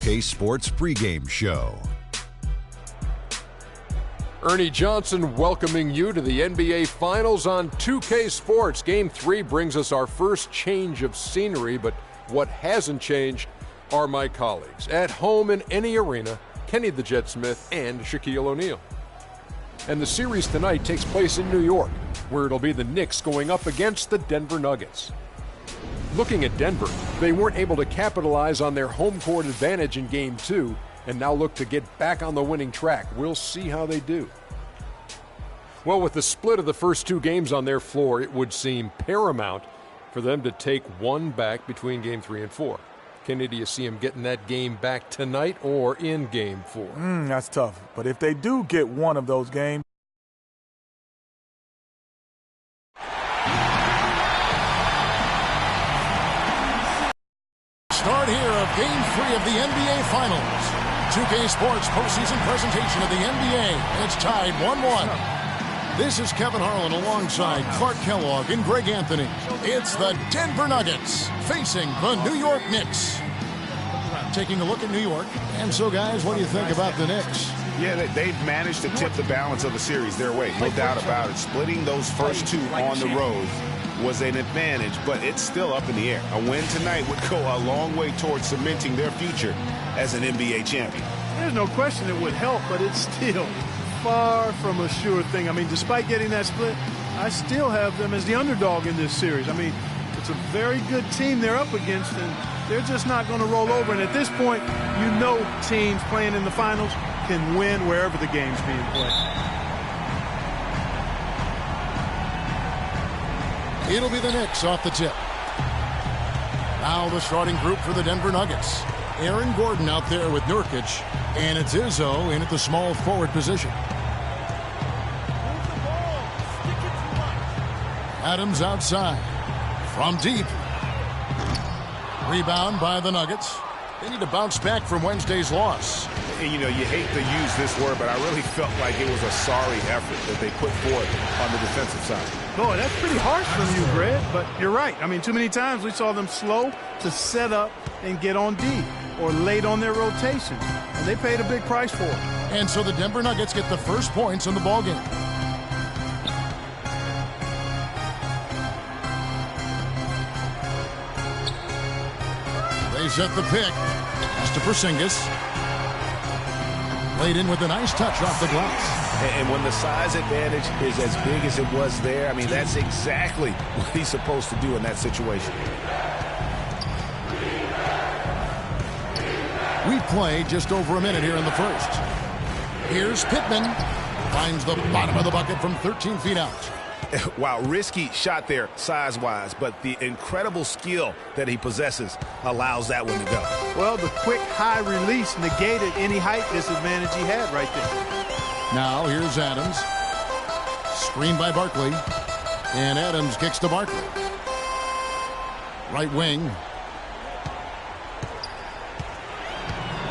2K Sports pregame show. Ernie Johnson welcoming you to the NBA Finals on 2K Sports. Game 3 brings us our first change of scenery, but what hasn't changed are my colleagues. At home in any arena, Kenny the Jet Smith and Shaquille O'Neal. And the series tonight takes place in New York, where it'll be the Knicks going up against the Denver Nuggets. Looking at Denver, they weren't able to capitalize on their home court advantage in Game 2, and now look to get back on the winning track. We'll see how they do. Well, with the split of the first 2 games on their floor, it would seem paramount for them to take one back between Game 3 and 4. Kenny, do you see them getting that game back tonight or in Game 4? That's tough. But if they do get one of those games, start here of Game 3 of the NBA Finals. 2K Sports postseason presentation of the NBA. It's tied 1-1. This is Kevin Harlan alongside Clark Kellogg and Greg Anthony. It's the Denver Nuggets facing the New York Knicks. Taking a look at New York. And so, guys, what do you think about the Knicks? Yeah, they've managed to tip the balance of the series their way. No doubt about it. Splitting those first 2 on the road was an advantage, but it's still up in the air. A win tonight would go a long way towards cementing their future as an NBA champion. There's no question it would help, but it's still far from a sure thing. I mean, despite getting that split, I still have them as the underdog in this series. I mean, it's a very good team they're up against, and they're just not going to roll over. And at this point, you know teams playing in the finals can win wherever the game's being played. It'll be the Knicks off the tip. Now the starting group for the Denver Nuggets. Aaron Gordon out there with Nurkic, and it's Izzo in at the small forward position. Adams outside. From deep. Rebound by the Nuggets. They need to bounce back from Wednesday's loss. And, you know, you hate to use this word, but I really felt like it was a sorry effort that they put forth on the defensive side. Boy, that's pretty harsh from you, Greg, but you're right. I mean, too many times we saw them slow to set up and get on deep or late on their rotations, and they paid a big price for it. And so the Denver Nuggets get the first points in the ballgame. They set the pick. Pass to Porzingis. Laid in with a nice touch off the glass. And when the size advantage is as big as it was there, I mean, that's exactly what he's supposed to do in that situation. We play just over a minute here in the first. Here's Pittman. Finds the bottom of the bucket from 13 feet out. Wow, risky shot there size-wise, but the incredible skill that he possesses allows that one to go. Well, the quick high release negated any height disadvantage he had right there. Now here's Adams. Screen by Barkley. And Adams kicks to Barkley. Right wing.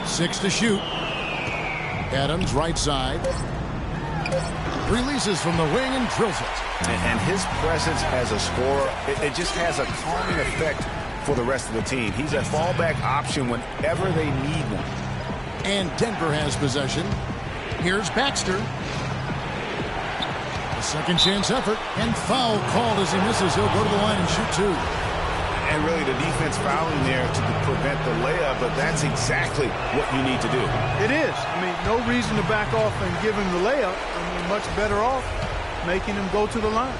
6 to shoot. Adams right side. Releases from the wing and drills it. And his presence as a scorer, it just has a calming effect for the rest of the team. He's a fallback option whenever they need one. And Denver has possession. Here's Baxter. A second chance effort. And foul called as he misses. He'll go to the line and shoot 2. And really the defense fouling there to prevent the layup, but that's exactly what you need to do. It is. I mean, no reason to back off and give him the layup. I mean, much better off making him go to the line.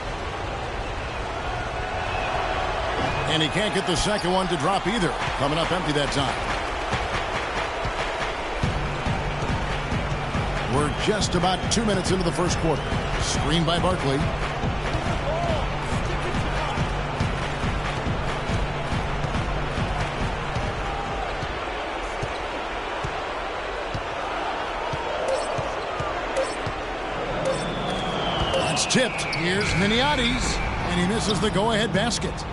And he can't get the second one to drop either. Coming up empty that time. We're just about 2 minutes into the first quarter. Screen by Barkley. It's tipped. Here's Miniati's, and he misses the go-ahead basket.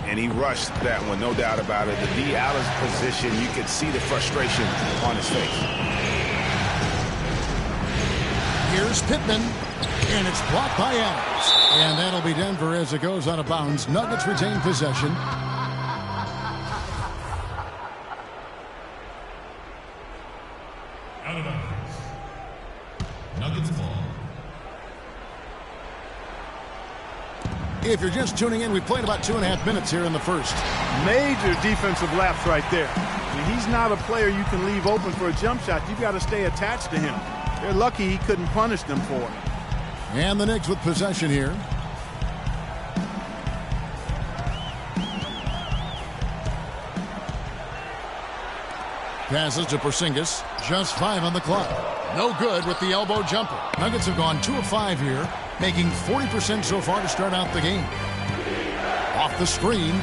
And he rushed that one, no doubt about it. The D out of position, you could see the frustration on his face. Here's Pittman, and it's blocked by Adams. And that'll be Denver as it goes out of bounds. Nuggets retain possession. Nuggets ball. If you're just tuning in, we played about 2.5 minutes here in the first. Major defensive lapse right there. I mean, he's not a player you can leave open for a jump shot. You've got to stay attached to him. They're lucky he couldn't punish them for it. And the Knicks with possession here. Passes to Porzingis. Just 5 on the clock. No good with the elbow jumper. Nuggets have gone 2 of 5 here, making 40% so far to start out the game. Off the screen.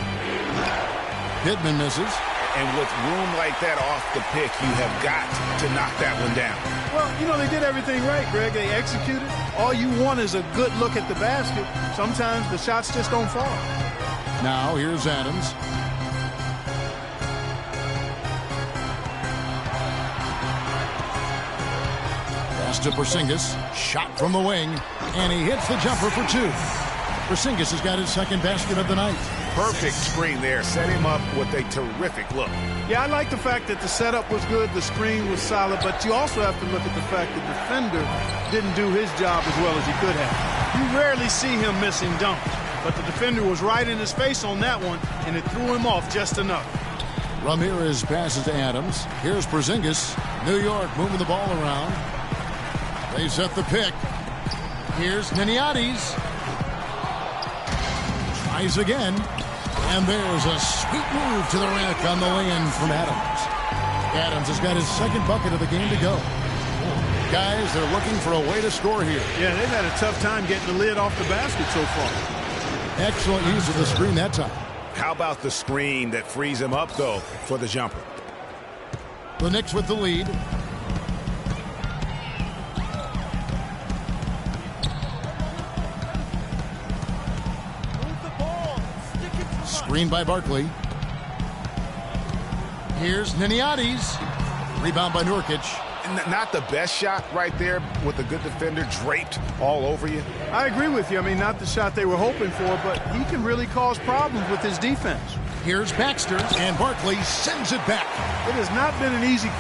Pittman misses. And with room like that off the pick, you have got to knock that one down. Well, you know, they did everything right, Greg. They executed. All you want is a good look at the basket. Sometimes the shots just don't fall. Now here's Adams. Pass to Porzingis. Shot from the wing. And he hits the jumper for 2. Porzingis has got his second basket of the night. Perfect screen there. Set him up with a terrific look. Yeah, I like the fact that the setup was good, the screen was solid, but you also have to look at the fact the defender didn't do his job as well as he could have. You rarely see him missing dunks, but the defender was right in his face on that one, and it threw him off just enough. Ramirez passes to Adams. Here's Porzingis. New York moving the ball around. They set the pick. Here's Niniades. Tries again. And there's a sweet move to the rack on the lay-in from Adams. Adams has got his second bucket of the game to go. Guys, they're looking for a way to score here. Yeah, they've had a tough time getting the lid off the basket so far. Excellent use of the screen that time. How about the screen that frees him up, though, for the jumper? The Knicks with the lead. Screen by Barkley. Here's Niniades. Rebound by Nurkic. Not the best shot right there with a good defender draped all over you. I agree with you. I mean, not the shot they were hoping for, but he can really cause problems with his defense. Here's Baxter, and Barkley sends it back. It has not been an easy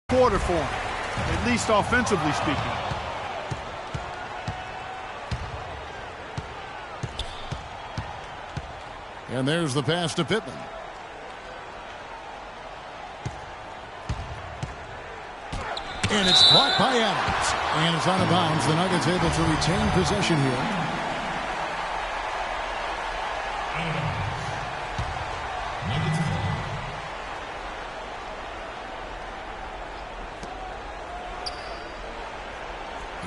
quarter for him, at least offensively speaking. And there's the pass to Pittman. And it's blocked by Adams. And it's out of bounds. The Nuggets able to retain possession here.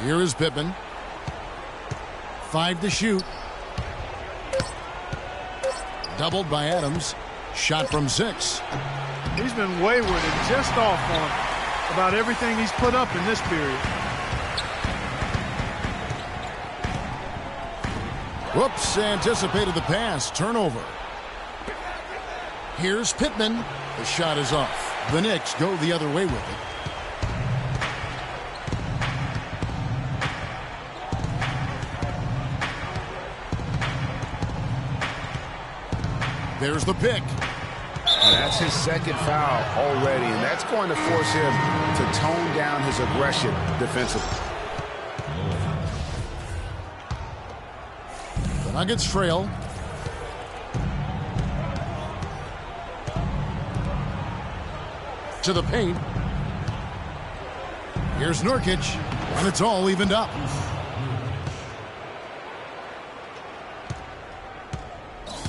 Here is Pittman. 5 to shoot. Doubled by Adams. Shot from 6. He's been wayward and just off on about everything he's put up in this period. Whoops, anticipated the pass. Turnover. Here's Pittman. The shot is off. The Knicks go the other way with it. There's the pick. That's his second foul already, and that's going to force him to tone down his aggression defensively. The Nuggets trail. To the paint. Here's Nurkic, and it's all evened up.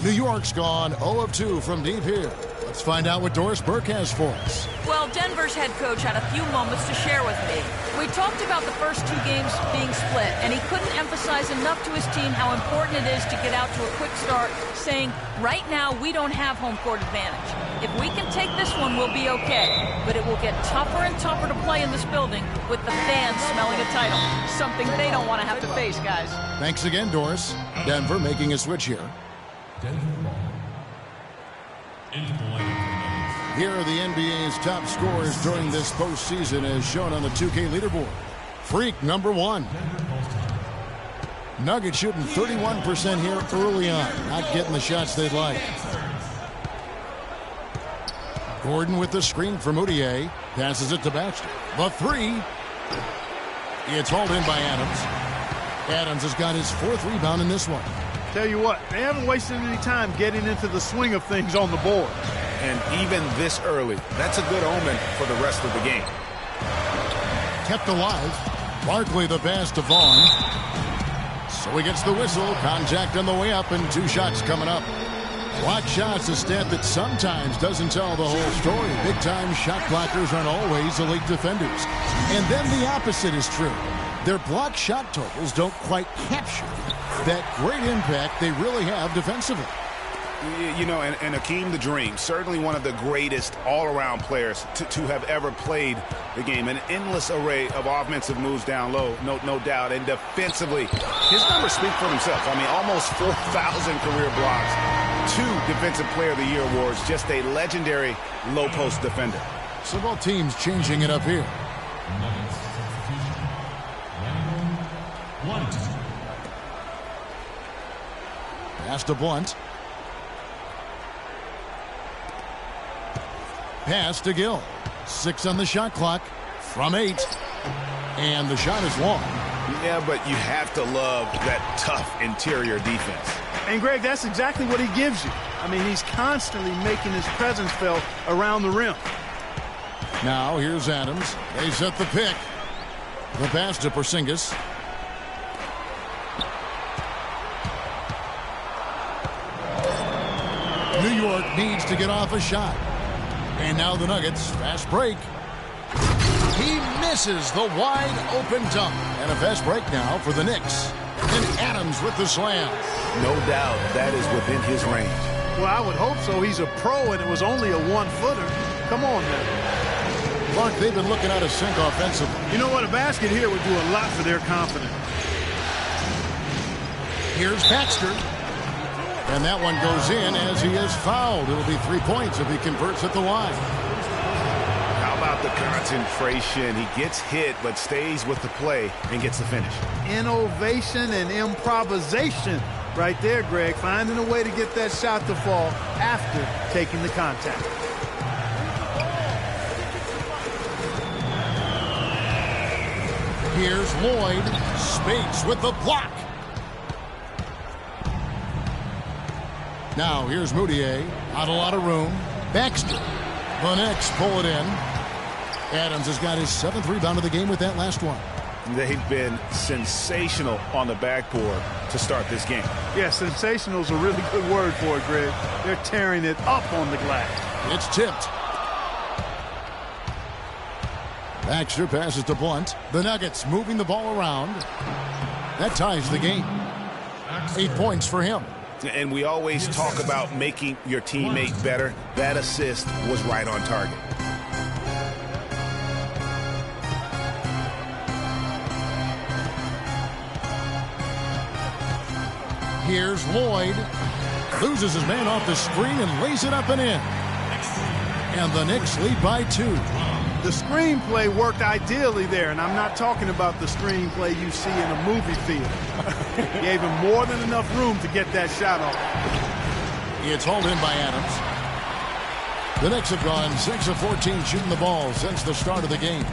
New York's gone 0 of 2 from deep here. Let's find out what Doris Burke has for us. Well, Denver's head coach had a few moments to share with me. We talked about the first 2 games being split, and he couldn't emphasize enough to his team how important it is to get out to a quick start, saying, right now we don't have home court advantage. If we can take this one, we'll be okay. But it will get tougher and tougher to play in this building with the fans smelling a title. Something they don't want to have to face, guys. Thanks again, Doris. Denver making a switch here. Here are the NBA's top scorers during this postseason as shown on the 2K leaderboard. Freak number 1. Nuggets shooting 31% here early on. Not getting the shots they'd like. Gordon with the screen for Moutier. Passes it to Baxter. The three. It's hauled in by Adams. Adams has got his 4th rebound in this one. Tell you what, they haven't wasted any time getting into the swing of things on the board. And even this early, that's a good omen for the rest of the game. Kept alive. Barkley the pass to Vaughn. So he gets the whistle. Contact on the way up and 2 shots coming up. Block shots, a stat that sometimes doesn't tell the whole story. Big-time shot blockers aren't always elite defenders. And then the opposite is true. Their block shot totals don't quite capture that great impact they really have defensively. You know, and Hakeem the Dream, certainly one of the greatest all-around players to have ever played the game. An endless array of offensive moves down low, no doubt. And defensively, his numbers speak for themselves. I mean, almost 4,000 career blocks, 2 Defensive Player of the Year awards, just a legendary low-post defender. So both teams changing it up here. Pass to Blunt. Pass to Gill. 6 on the shot clock from 8. And the shot is long. Yeah, but you have to love that tough interior defense. And, Greg, that's exactly what he gives you. I mean, he's constantly making his presence felt around the rim. Now, here's Adams. They set the pick. The pass to Porzingis. New York needs to get off a shot. And now the Nuggets, fast break. He misses the wide open dunk. And a fast break now for the Knicks. And Adams with the slam. No doubt that is within his range. Well, I would hope so. He's a pro, and it was only a 1-footer. Come on now. Clark, they've been looking out of sync offensively. You know what? A basket here would do a lot for their confidence. Here's Baxter. And that one goes in as he is fouled. It'll be 3 points if he converts at the line. How about the concentration? He gets hit but stays with the play and gets the finish. Innovation and improvisation right there, Greg. Finding a way to get that shot to fall after taking the contact. Here's Lloyd. Spates with the block. Now here's Moutier. Not a lot of room. Baxter. The Knicks pull it in. Adams has got his 7th rebound of the game with that last one. They've been sensational on the backboard to start this game. Yeah, sensational is a really good word for it, Greg. They're tearing it up on the glass. It's tipped. Baxter passes to Blunt. The Nuggets moving the ball around. That ties the game. 8 points for him. And we always talk about making your teammate better. That assist was right on target. Here's Lloyd. Loses his man off the screen and lays it up and in. And the Knicks lead by 2. The screenplay worked ideally there, and I'm not talking about the screenplay you see in a movie theater. Gave him more than enough room to get that shot off. It's hauled in by Adams. The Knicks have gone 6 of 14 shooting the ball since the start of the game.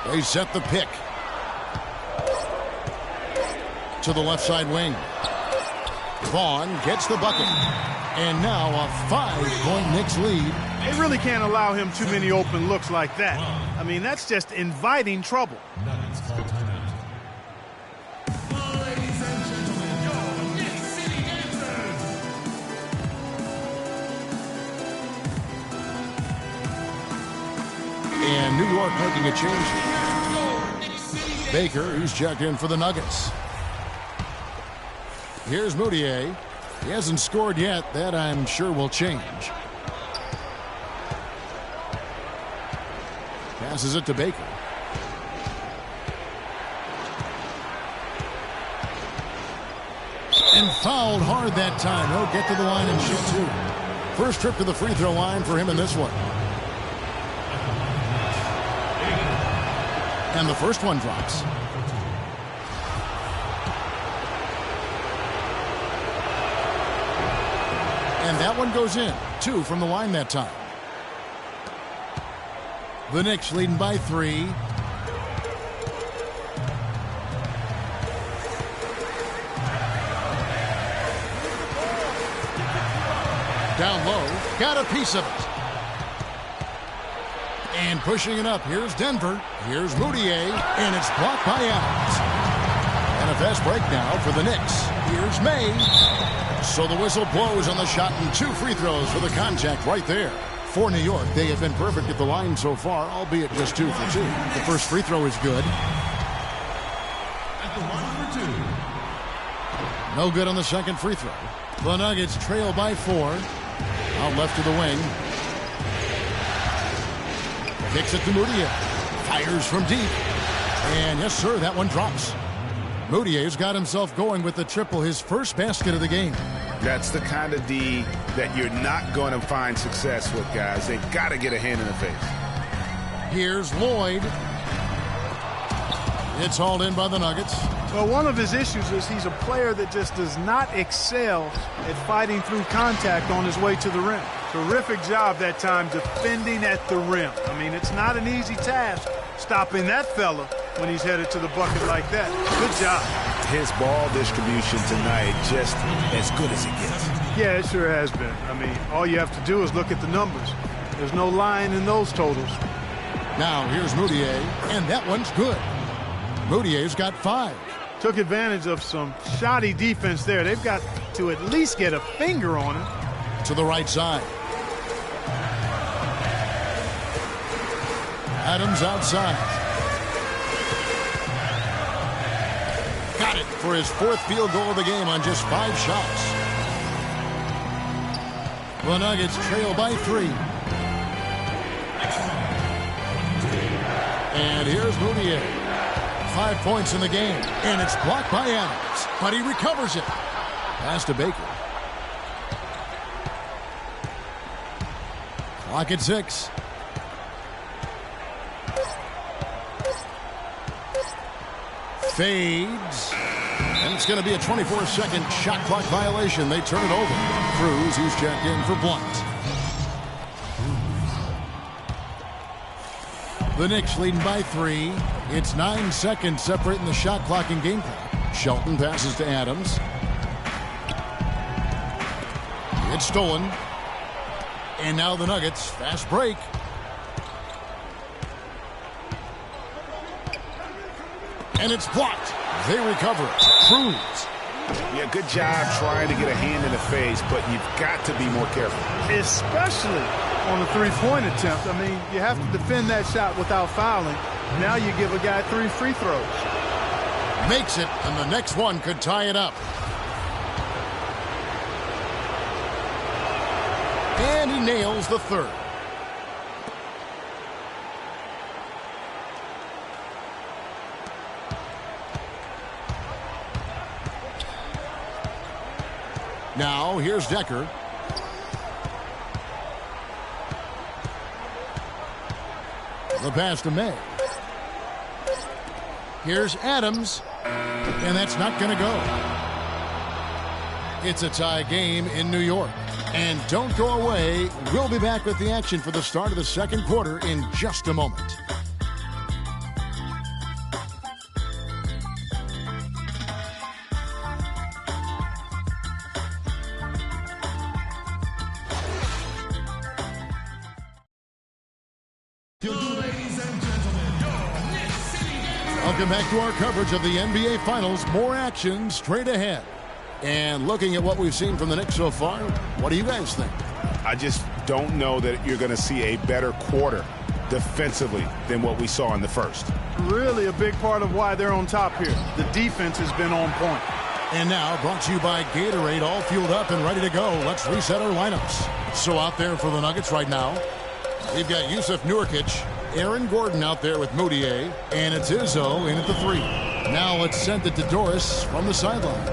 They set the pick to the left side wing. Vaughn gets the bucket. And now a 5-point Knicks lead. They really can't allow him too many open looks like that. I mean, that's just inviting trouble. Nuggets call timeout. Ladies and gentlemen, your Knicks City Dancers. And New York making a change. Baker, he's checked in for the Nuggets. Here's Moutier. He hasn't scored yet. That, I'm sure, will change. Passes it to Baker. And fouled hard that time. He'll get to the line and shoot 2. First trip to the free throw line for him in this one. And the first one drops. And that one goes in. 2 from the line that time. The Knicks leading by 3. Down low, got a piece of it. And pushing it up, here's Denver. Here's Moutier, and it's blocked by Adams. And a fast break now for the Knicks. Here's May. So the whistle blows on the shot, and 2 free throws for the contact right there. For New York, they have been perfect at the line so far, albeit just 2 for 2. The first free throw is good. At the line for 2. No good on the second free throw. The Nuggets trail by 4. Out left to the wing. Kicks it to Moutier. Fires from deep. And yes, sir, that one drops. Moutier's got himself going with the triple, his first basket of the game. That's the kind of D that you're not going to find success with, guys. They've got to get a hand in the face. Here's Lloyd. It's hauled in by the Nuggets. Well, one of his issues is he's a player that just does not excel at fighting through contact on his way to the rim. Terrific job that time defending at the rim. I mean, it's not an easy task stopping that fella when he's headed to the bucket like that. Good job. His ball distribution tonight just as good as it gets. Yeah, it sure has been. I mean, all you have to do is look at the numbers. There's no line in those totals. Now here's Moutier, and that one's good. Moutier's got 5. Took advantage of some shoddy defense there. They've got to at least get a finger on him. To the right side. Adams outside. Got it for his 4th field goal of the game on just 5 shots. The Nuggets trail by 3. And here's Moutier. 5 points in the game, and it's blocked by Adams, but he recovers it. Pass to Baker. Clock at 6. Fades. And it's going to be a 24-second shot clock violation. They turn it over. Cruz, who's checked in for Blunt. The Knicks leading by 3. It's 9 seconds separating the shot clock and game clock. Shelton passes to Adams. It's stolen. And now the Nuggets. Fast break. And it's blocked. They recover it. Cruz. Yeah, good job trying to get a hand in the face, but you've got to be more careful. Especially on a 3-point attempt. I mean, you have to defend that shot without fouling. Now you give a guy 3 free throws. Makes it, and the next one could tie it up. And he nails the 3rd. Now, here's Decker. The pass to May. Here's Adams. And that's not going to go. It's a tie game in New York. And don't go away. We'll be back with the action for the start of the second quarter in just a moment. Welcome back to our coverage of the NBA Finals. More action straight ahead. And looking at what we've seen from the Knicks so far, what do you guys think? I just don't know that you're going to see a better quarter defensively than what we saw in the first. Really a big part of why they're on top here. The defense has been on point. And now, brought to you by Gatorade, all fueled up and ready to go. Let's reset our lineups. So out there for the Nuggets right now, we've got Yusuf Nurkic, Aaron Gordon out there with Moutier, and it's Izzo in at the 3. Now let's send it to Doris from the sideline.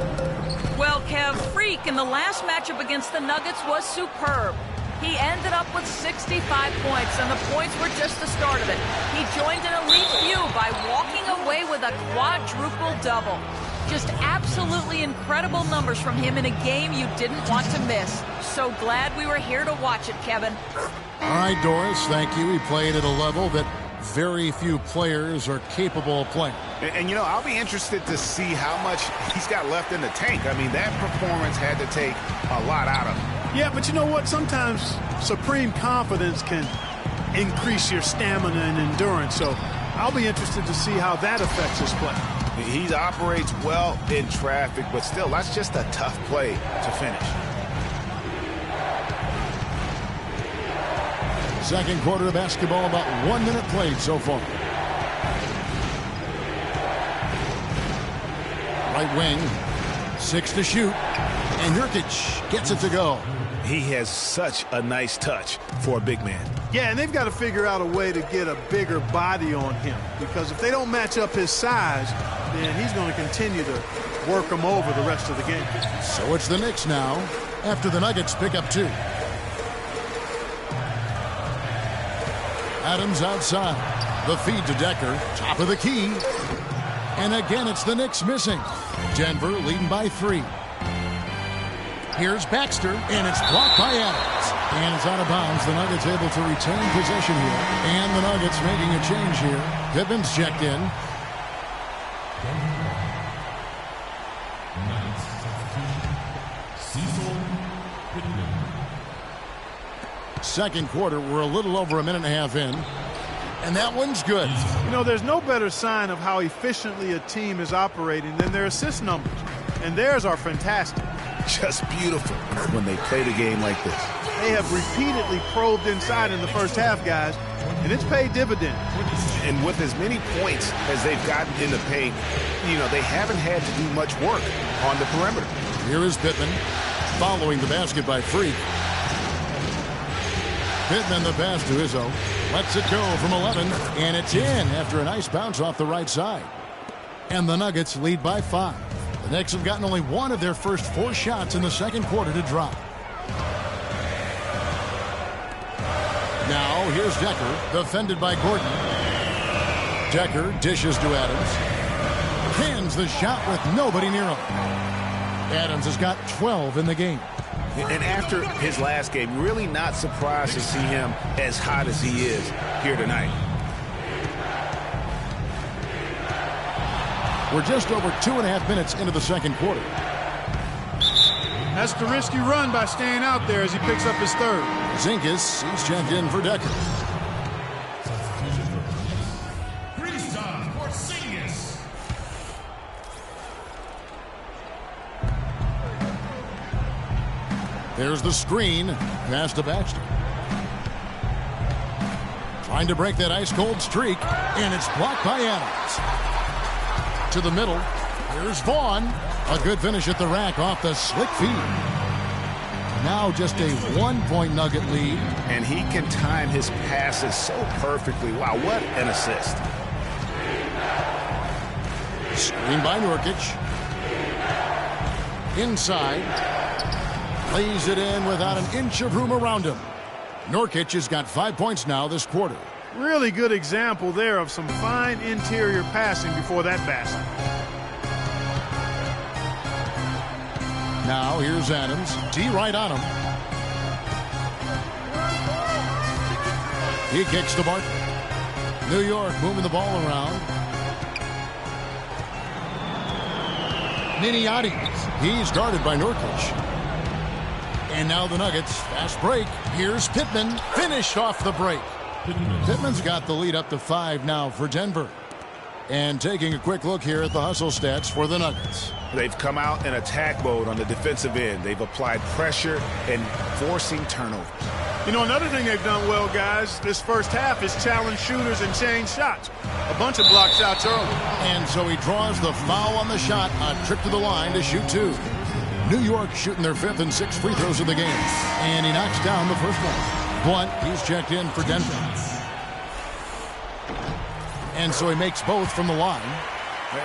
Well, Kev, Freak in the last matchup against the Nuggets was superb. He ended up with 65 points, and the points were just the start of it. He joined an elite few by walking away with a quadruple double. Just absolutely incredible numbers from him in a game you didn't want to miss. So glad we were here to watch it, Kevin. All right, Doris, thank you. He played at a level that very few players are capable of playing. And you know, I'll be interested to see how much he's got left in the tank. I mean, that performance had to take a lot out of him. Yeah, but you know what? Sometimes supreme confidence can increase your stamina and endurance. So I'll be interested to see how that affects his play. He operates well in traffic, but still, that's just a tough play to finish. Second quarter of basketball, about 1 minute played so far. Right wing, 6 to shoot, and Nurkic gets it to go. He has such a nice touch for a big man. Yeah, and they've got to figure out a way to get a bigger body on him, because if they don't match up his size, then he's going to continue to work him over the rest of the game. So it's the Knicks now, after the Nuggets pick up 2. Adams outside. The feed to Decker. Top of the key. And again, it's the Knicks missing. Denver leading by 3. Here's Baxter, and it's blocked by Adams. And it's out of bounds. The Nuggets able to retain possession here. And the Nuggets making a change here. Pippin's checked in. Second quarter, we're a little over a minute and a half in. And that one's good. You know, there's no better sign of how efficiently a team is operating than their assist numbers. And theirs are fantastic. Just beautiful when they play the game like this. They have repeatedly probed inside in the first half, guys, and it's paid dividends. And with as many points as they've gotten in the paint, you know, they haven't had to do much work on the perimeter. Here is Pittman following the basket by Freak. Pittman the pass to Izzo. Lets it go from 11, and it's in after a nice bounce off the right side. And the Nuggets lead by 5. The Knicks have gotten only one of their first 4 shots in the second quarter to drop. Now here's Decker, defended by Gordon. Decker dishes to Adams. Cans the shot with nobody near him. Adams has got 12 in the game. And after his last game, really not surprised to see him as hot as he is here tonight. We're just over 2.5 minutes into the second quarter. That's the risky run by staying out there as he picks up his third. Zinkas, he's checked in for Decker. There's the screen. Pass to Baxter. Trying to break that ice-cold streak, and it's blocked by Adams. To the middle. Here's Vaughn. A good finish at the rack off the slick feed. Now just a 1-point Nugget lead. And he can time his passes so perfectly. Wow, what an assist. Screen by Nurkic. Inside. Lays it in without an inch of room around him. Nurkic has got 5 points now this quarter. Really good example there of some fine interior passing before that basket. Now here's Adams. D right on him. He kicks to Barton. New York moving the ball around. Niniati. He's guarded by Nurkic. And now the Nuggets. Fast break. Here's Pittman. Finished off the break. Pittman's got the lead up to 5 now for Denver. And taking a quick look here at the hustle stats for the Nuggets. They've come out in attack mode on the defensive end. They've applied pressure and forcing turnovers. You know, another thing they've done well, guys, this first half is challenge shooters and change shots. A bunch of block shots early. And so he draws the foul on the shot. A trip to the line to shoot 2. New York shooting their 5th and 6th free throws of the game. And he knocks down the first one. Blunt, he's checked in for Denver. And so he makes both from the line.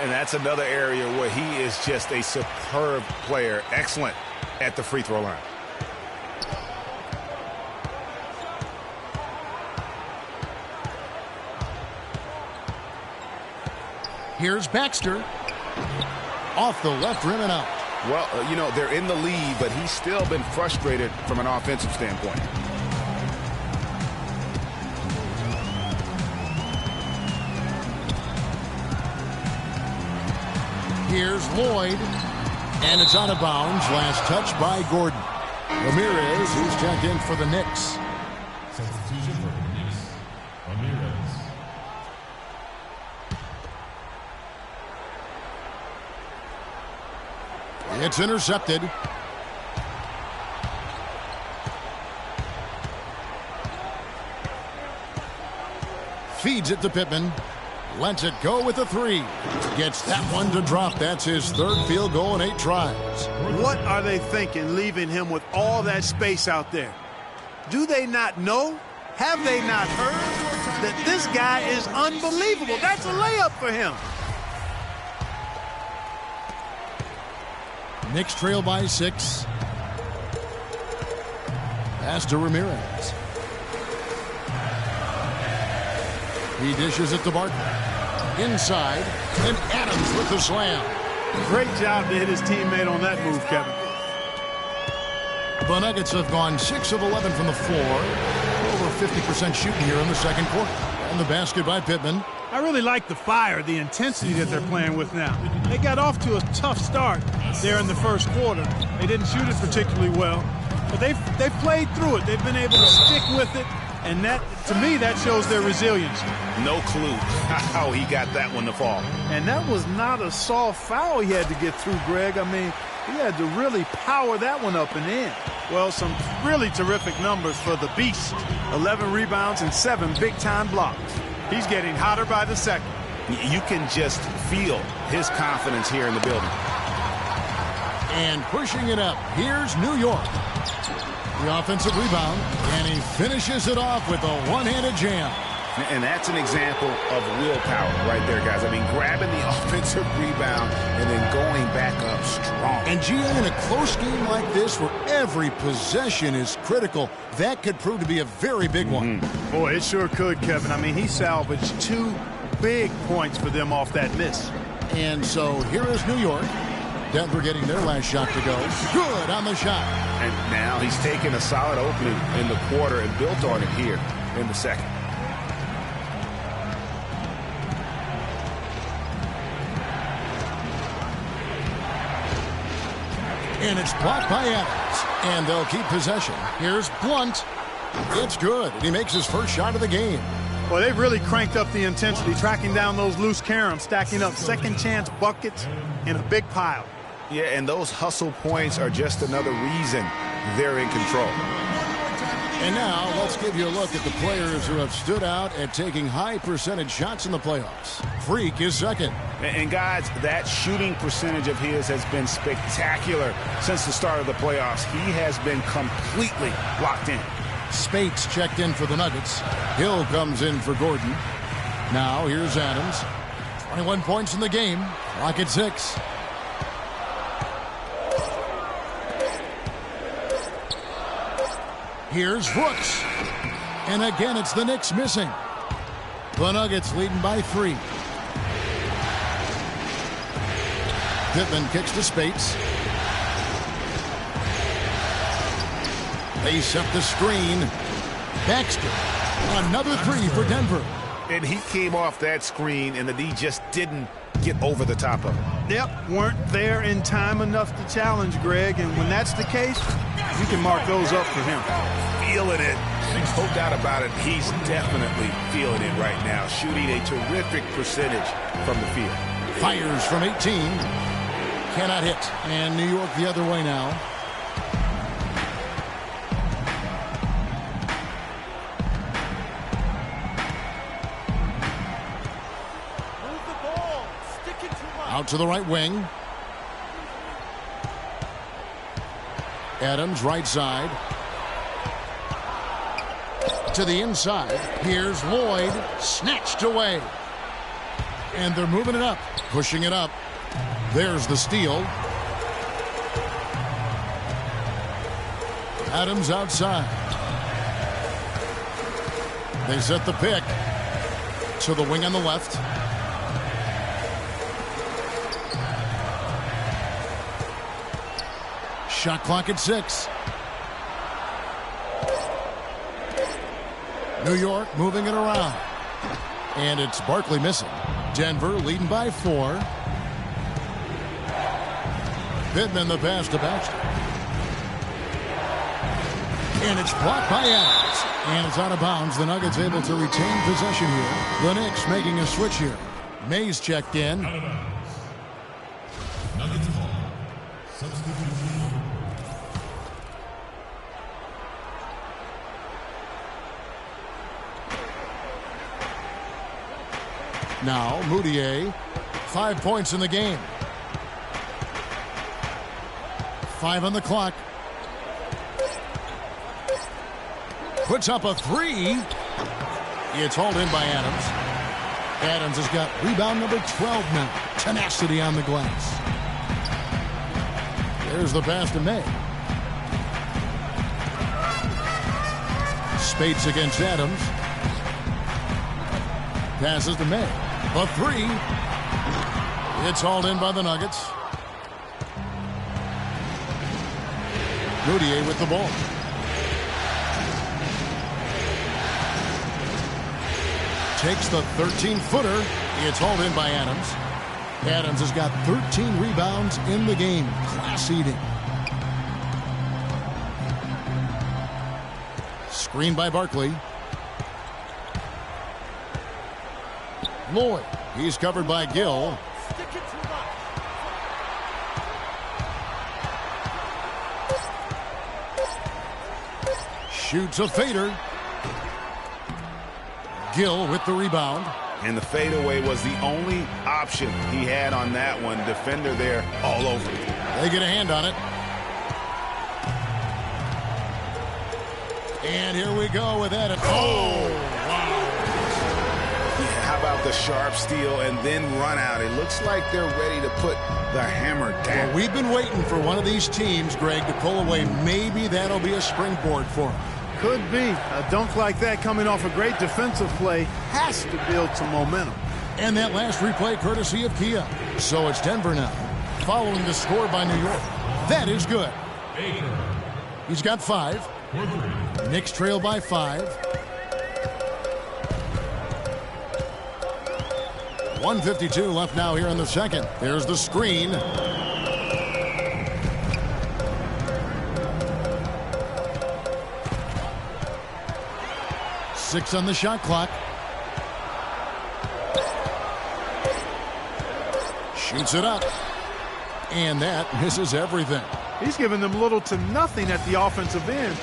And that's another area where he is just a superb player. Excellent at the free throw line. Here's Baxter. Off the left rim and out. Well, they're in the lead, but he's still been frustrated from an offensive standpoint. Here's Lloyd. And it's out of bounds. Last touch by Gordon. Ramirez, who's checked in for the Knicks. Substitution for the Knicks. Ramirez. It's intercepted. Feeds it to Pittman. Lets it go with a 3. Gets that one to drop. That's his 3rd field goal in 8 tries. What are they thinking, leaving him with all that space out there? Do they not know? Have they not heard that this guy is unbelievable? That's a layup for him. Knicks trail by 6. Pass to Ramirez. He dishes it to Barton. Inside, and Adams with the slam. Great job to hit his teammate on that move, Kevin. The Nuggets have gone 6 of 11 from the floor. Over 50% shooting here in the second quarter. And the basket by Pittman. I really like the fire, the intensity that they're playing with now. They got off to a tough start there in the first quarter. They didn't shoot it particularly well, but they've played through it. They've been able to stick with it, and that, to me, that shows their resilience. No clue how he got that one to fall. And that was not a soft foul he had to get through, Greg. I mean, he had to really power that one up and in. Well, some really terrific numbers for the Beast. 11 rebounds and 7 big-time blocks. He's getting hotter by the second. You can just feel his confidence here in the building. And pushing it up, here's New York. The offensive rebound, and he finishes it off with a one-handed jam. And that's an example of willpower right there, guys. I mean, grabbing the offensive rebound and then going back up strong. And GA, in a close game like this where every possession is critical, that could prove to be a very big one. Boy, it sure could, Kevin. I mean, he salvaged 2 big points for them off that miss. And so here is New York. Denver getting their last shot to go. Good on the shot. And now he's taken a solid opening in the quarter and built on it here in the second. And it's blocked by Adams. And they'll keep possession. Here's Blunt. It's good. And he makes his first shot of the game. Well, they've really cranked up the intensity, tracking down those loose caroms, stacking up second chance buckets in a big pile. Yeah, and those hustle points are just another reason they're in control. And now let's give you a look at the players who have stood out at taking high percentage shots in the playoffs. Freak is second. And guys, that shooting percentage of his has been spectacular since the start of the playoffs. He has been completely locked in. Spates checked in for the Nuggets. Hill comes in for Gordon. Now here's Adams. 21 points in the game. Clock at 6. Here's Brooks. And again, it's the Knicks missing. The Nuggets leading by 3. Pittman kicks to Spates. They set the screen. Baxter. Another 3 for Denver. And he came off that screen, and the D just didn't get over the top of it. Yep, weren't there in time enough to challenge, Greg. And when that's the case, you can mark those up for him. Feeling it. No doubt about it. He's definitely feeling it right now. Shooting a terrific percentage from the field. Fires from 18. Cannot hit. And New York the other way now. Out to the right wing. Adams right side. To the inside. Here's Lloyd. Snatched away. And they're moving it up. Pushing it up. There's the steal. Adams outside. They set the pick. To the wing on the left. Shot clock at 6. New York moving it around. And it's Barkley missing. Denver leading by 4. Pittman the pass to Baxter. And it's blocked by Adams. And it's out of bounds. The Nuggets able to retain possession here. The Knicks making a switch here. Mays checked in. Nuggets ball. Substitution. Now Moutier. 5 points in the game. 5 on the clock. Puts up a 3. It's hauled in by Adams. Adams has got rebound number 12 now. Tenacity on the glass. There's the pass to May. Spates against Adams. Passes to May. A 3. It's hauled in by the Nuggets. Moutier with the ball. Takes the 13-footer. It's hauled in by Adams. Adams has got 13 rebounds in the game. Class eating. Screen by Barkley. Lloyd. He's covered by Gill. Shoots a fader. Gill with the rebound. And the fadeaway was the only option he had on that one. Defender there all over it. They get a hand on it. And here we go with that. Oh, wow. Yeah, how about the sharp steal and then run out? It looks like they're ready to put the hammer down. Well, we've been waiting for one of these teams, Greg, to pull away. Maybe that'll be a springboard for them. Could be. A dunk like that coming off a great defensive play has to build some momentum. And that last replay courtesy of Kia. So it's Denver now, following the score by New York. That is good. He's got 5. Knicks trail by 5. 1:52 left now here in the second. There's the screen. Six on the shot clock. Shoots it up. And that misses everything. He's giving them little to nothing at the offensive end.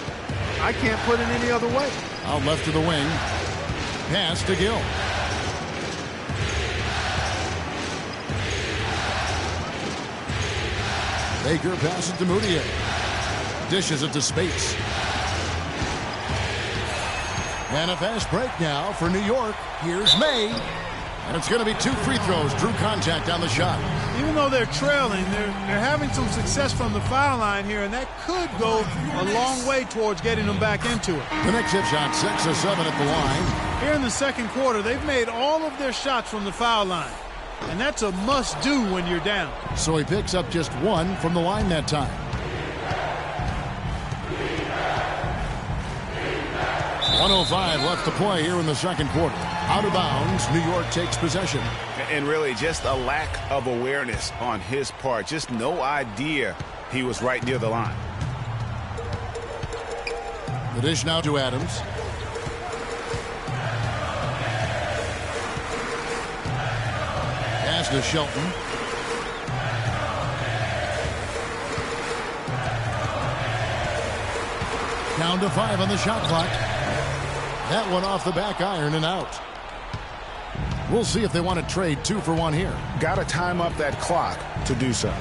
I can't put it any other way. Out left to the wing. Pass to Gill. Baker passes to Moutier. Dishes it to Spates. And a fast break now for New York. Here's May. And it's going to be 2 free throws. Drew contact on the shot. Even though they're trailing, they're having some success from the foul line here, and that could go a long way towards getting them back into it. The Knicks have shot 6 or 7 at the line. Here in the second quarter, they've made all of their shots from the foul line. And that's a must-do when you're down. So he picks up just 1 from the line that time. 1:05 left to play here in the second quarter. Out of bounds, New York takes possession. And really just a lack of awareness on his part. Just no idea he was right near the line. The dish now to Adams. Pass to Shelton. Down to 5 on the shot clock. That one off the back iron and out. We'll see if they want to trade 2 for 1 here. Got to time up that clock to do so.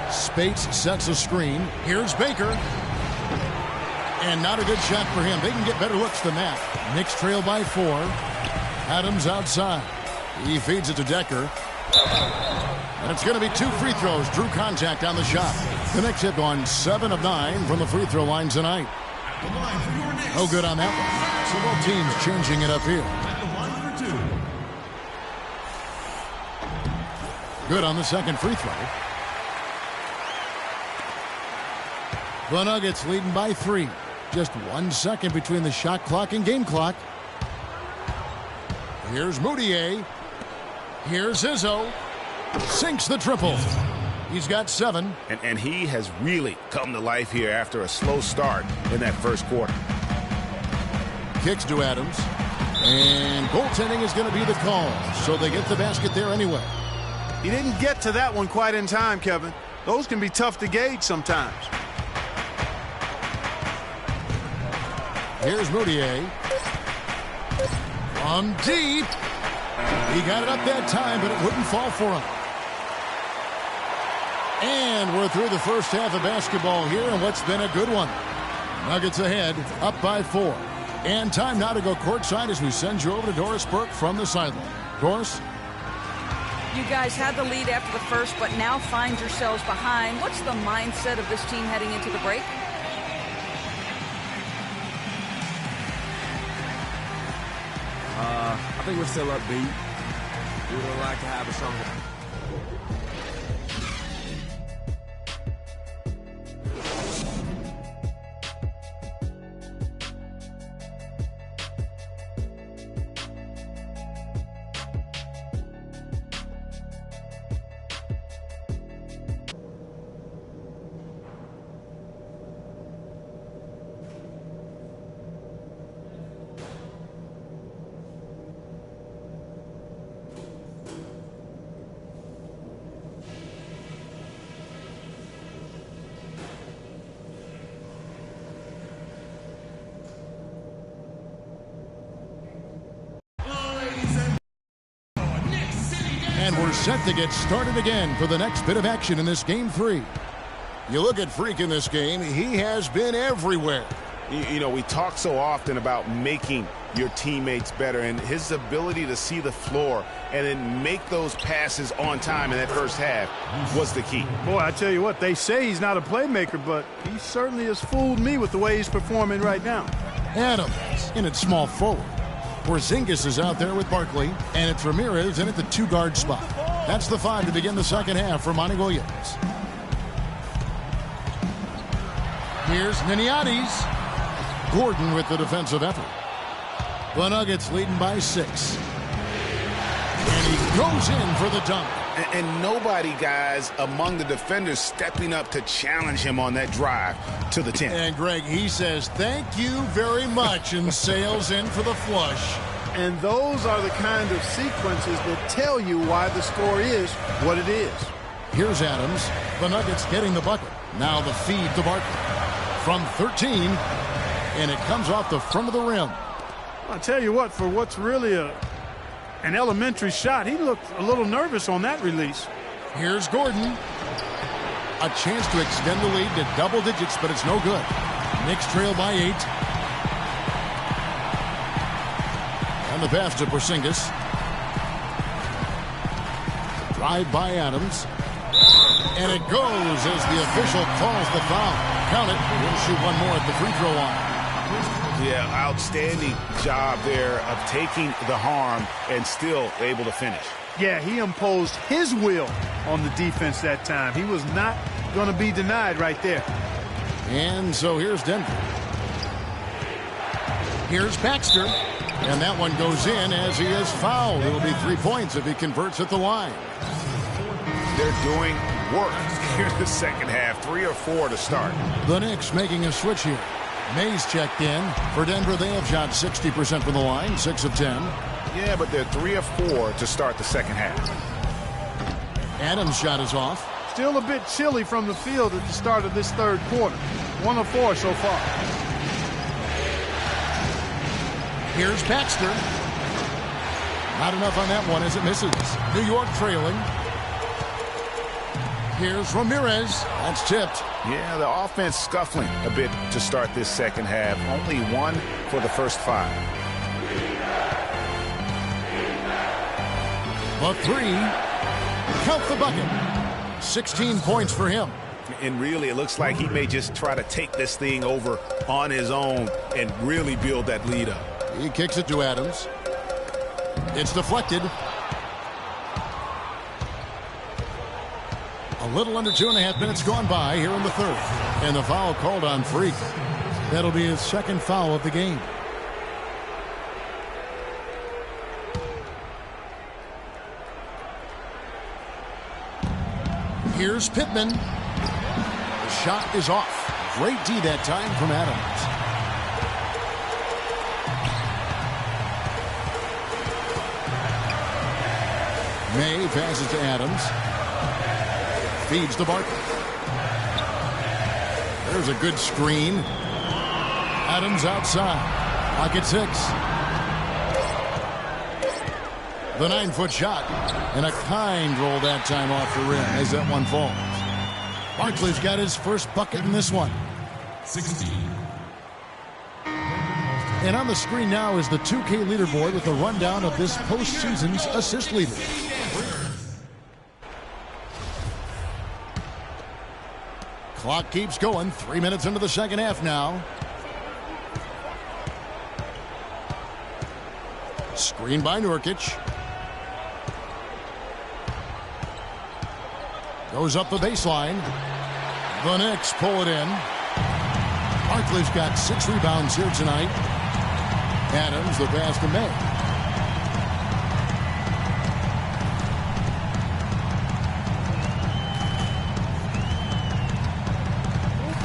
Spates sets a screen. Here's Baker. And not a good shot for him. They can get better looks than that. Knicks trail by 4. Adams outside. He feeds it to Decker. And it's going to be 2 free throws. Drew contact on the shot. The Knicks have gone 7 of 9 from the free throw line tonight. No good on that one. So both teams changing it up here. Good on the second free throw. The Nuggets leading by 3. Just 1 second between the shot clock and game clock. Here's Moutier. Here's Izzo. Sinks the triple. He's got 7. And he has really come to life here after a slow start in that first quarter. Kicks to Adams. And goaltending is going to be the call. So they get the basket there anyway. He didn't get to that one quite in time, Kevin. Those can be tough to gauge sometimes. Here's Moutier. From deep. He got it up that time, but it wouldn't fall for him. And we're through the first half of basketball here, and what's been a good one. Nuggets ahead, up by 4. And time now to go courtside as we send you over to Doris Burke from the sideline. Doris? You guys had the lead after the first, but now find yourselves behind. What's the mindset of this team heading into the break? I think we're still upbeat. We would like to have a stronger. And we're set to get started again for the next bit of action in this game 3. You look at Freak in this game, he has been everywhere. You know, we talk so often about making your teammates better, and his ability to see the floor and then make those passes on time in that first half was the key. Boy, I tell you what, they say he's not a playmaker, but he certainly has fooled me with the way he's performing right now. Adams in at small forward. Porzingis is out there with Barkley, and it's Ramirez in at the 2-guard spot. That's the 5 to begin the second half for Monty Williams. Here's Niniades. Gordon with the defensive effort. The Nuggets leading by 6. And he goes in for the dunk. And nobody, guys, among the defenders stepping up to challenge him on that drive to the 10. And, Greg, he says, thank you very much, and sails in for the flush. And those are the kind of sequences that tell you why the score is what it is. Here's Adams. The Nuggets getting the bucket. Now the feed to Barkley. From 13, and it comes off the front of the rim. I'll tell you what, for what's really an elementary shot, he looked a little nervous on that release. Here's Gordon. A chance to extend the lead to double digits, but it's no good. Knicks trail by 8. And the pass to Porzingis. Drive by Adams. And it goes as the official calls the foul. Count it. He'll shoot one more at the free throw line. Yeah, outstanding job there of taking the harm and still able to finish. Yeah, he imposed his will on the defense that time. He was not going to be denied right there. And so here's Denver. Here's Baxter. And that one goes in as he is fouled. It'll be 3 points if he converts at the line. They're doing work here in the second half. 3 or 4 to start. The Knicks making a switch here. Mays checked in. For Denver, they have shot 60% from the line, 6 of 10. Yeah, but they're 3 of 4 to start the second half. Adams' shot is off. Still a bit chilly from the field at the start of this third quarter. 1 of 4 so far. Here's Baxter. Not enough on that one as it misses. New York trailing. Here's Ramirez. That's tipped. Yeah, the offense scuffling a bit to start this second half. Only 1 for the first 5. A 3. Count the bucket. 16 points for him. And really, it looks like he may just try to take this thing over on his own and really build that lead up. He kicks it to Adams. It's deflected. A little under 2.5 minutes gone by here in the third. And the foul called on Freak. That'll be his second foul of the game. Here's Pittman. The shot is off. Great D that time from Adams. May passes to Adams. Feeds to Barkley. There's a good screen. Adams outside. Clock at 6. The 9-foot shot. And a kind roll that time off the rim as that one falls. Barkley's got his first bucket in this one. 16. And on the screen now is the 2K leaderboard with a rundown of this postseason's assist leaders. Clock keeps going. 3 minutes into the second half now. Screen by Nurkic. Goes up the baseline. The Knicks pull it in. Barkley's got 6 rebounds here tonight. Adams, the pass to May.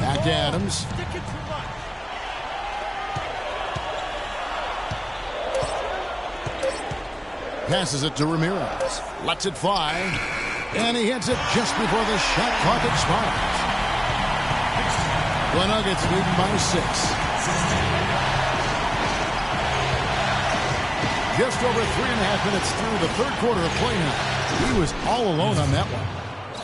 Back to Adams. Passes it to Ramirez. Lets it fly. And he hits it just before the shot clock expires. The Nuggets leading by 6. Just over 3.5 minutes through the third quarter of play now. He was all alone on that one.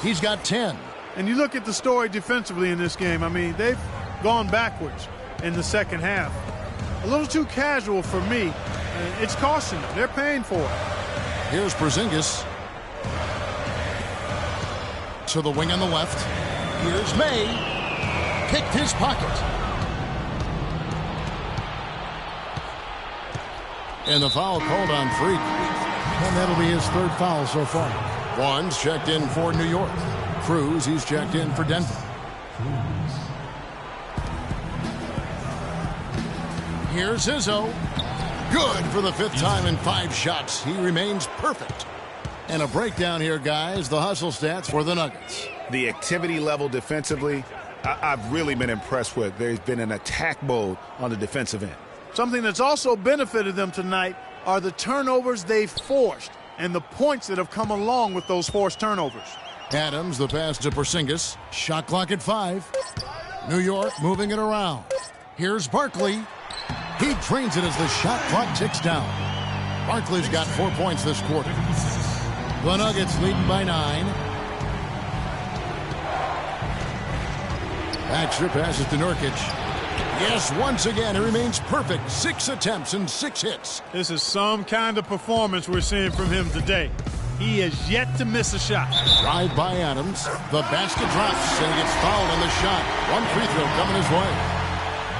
He's got 10. And you look at the story defensively in this game. I mean, they've gone backwards in the second half. A little too casual for me. It's costing them. They're paying for it. Here's Porzingis. To the wing on the left. Here's May. Picked his pocket. And the foul called on Freak. And that'll be his third foul so far. One's checked in for New York. Cruz, he's checked in for Denver. Here's Izzo. Good for the 5th time in 5 shots. He remains perfect. And a breakdown here, guys. The hustle stats for the Nuggets. The activity level defensively, I've really been impressed with. There's been an attack mode on the defensive end. Something that's also benefited them tonight are the turnovers they've forced and the points that have come along with those forced turnovers. Adams, the pass to Porzingis. Shot clock at 5. New York moving it around. Here's Barkley. He drains it as the shot clock ticks down. Barkley's got 4 points this quarter. The Nuggets leading by 9. Baxter passes to Nurkic. Yes, once again, he remains perfect. 6 attempts and 6 hits. This is some kind of performance we're seeing from him today. He has yet to miss a shot. Drive by Adams. The basket drops and he gets fouled on the shot. 1 free throw coming his way.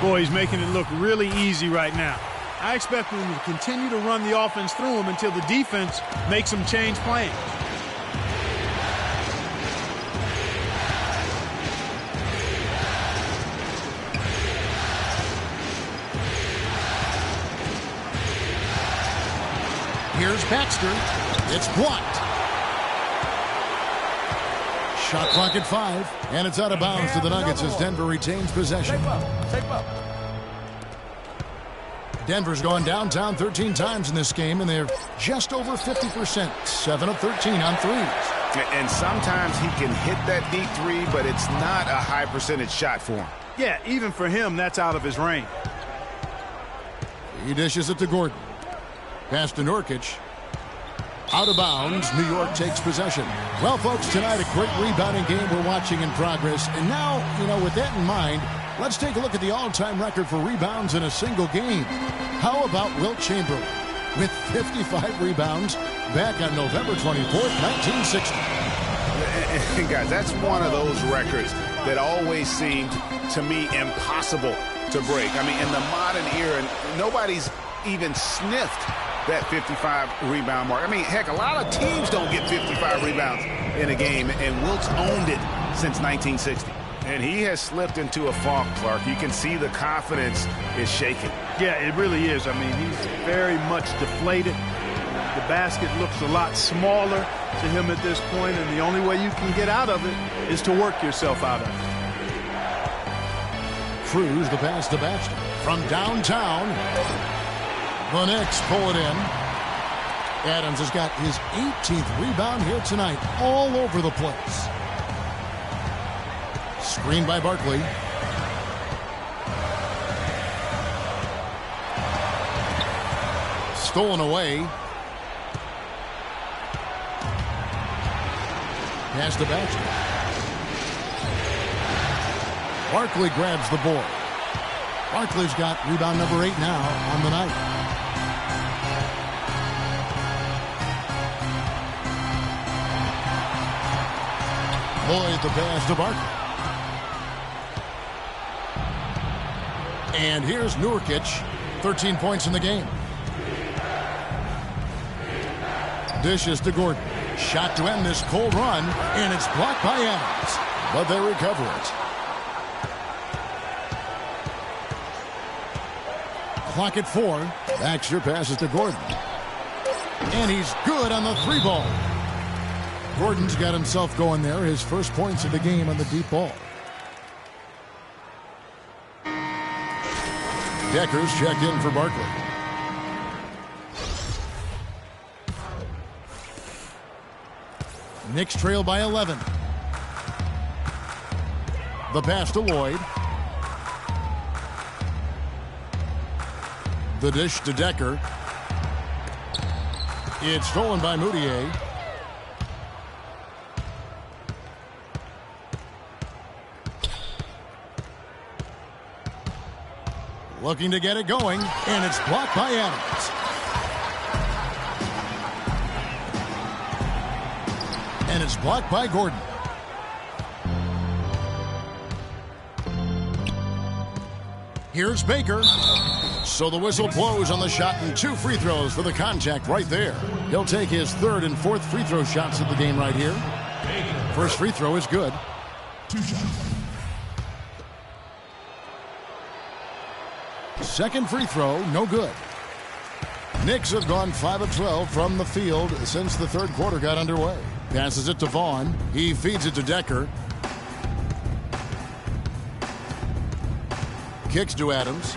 Boy, he's making it look really easy right now. I expect him to continue to run the offense through him until the defense makes him change plans. Here's Baxter. It's blocked. Shot clock at 5, and it's out of bounds to the Nuggets as Denver retains possession. Denver's gone downtown 13 times in this game, and they're just over 50%, 7 of 13 on threes. And sometimes he can hit that deep three, but it's not a high percentage shot for him. Yeah, even for him, that's out of his range. He dishes it to Gordon. Pass to Nurkic. Out of bounds, New York takes possession. Well, folks, tonight a great rebounding game we're watching in progress. And now, with that in mind, let's take a look at the all-time record for rebounds in a single game. How about Wilt Chamberlain with 55 rebounds back on November 24th, 1960. And guys, that's one of those records that always seemed to me impossible to break. I mean, in the modern era, nobody's even sniffed that 55 rebound mark. I mean, heck, a lot of teams don't get 55 rebounds in a game, and Wilt's owned it since 1960. And he has slipped into a funk, Clark. You can see the confidence is shaking. Yeah, it really is. I mean, he's very much deflated. The basket looks a lot smaller to him at this point, and the only way you can get out of it is to work yourself out of it. Cruz the pass to Baxter. From downtown, the Knicks pull it in. Adams has got his 18th rebound here tonight, all over the place. Screen by Barkley. Stolen away. Pass to Baxter. Barkley grabs the board. Barkley's got rebound number 8 now on the night. Lloyd the pass to Barkley. And here's Nurkic, 13 points in the game. Dishes to Gordon. Shot to end this cold run, and it's blocked by Adams. But they recover it. Clock at 4. Baxter passes to Gordon. And he's good on the 3 ball. Gordon's got himself going there. His first points of the game on the deep ball. Decker's checked in for Barkley. Knicks trail by 11. The pass to Lloyd. The dish to Decker. It's stolen by Moutier. Looking to get it going, and it's blocked by Adams. And it's blocked by Gordon. Here's Baker. So the whistle blows on the shot, and 2 free throws for the contact right there. He'll take his 3rd and 4th free throw shots of the game right here. First free throw is good. 2 shots. Second free throw, no good. Knicks have gone 5 of 12 from the field since the 3rd quarter got underway. Passes it to Vaughn. He feeds it to Decker. Kicks to Adams.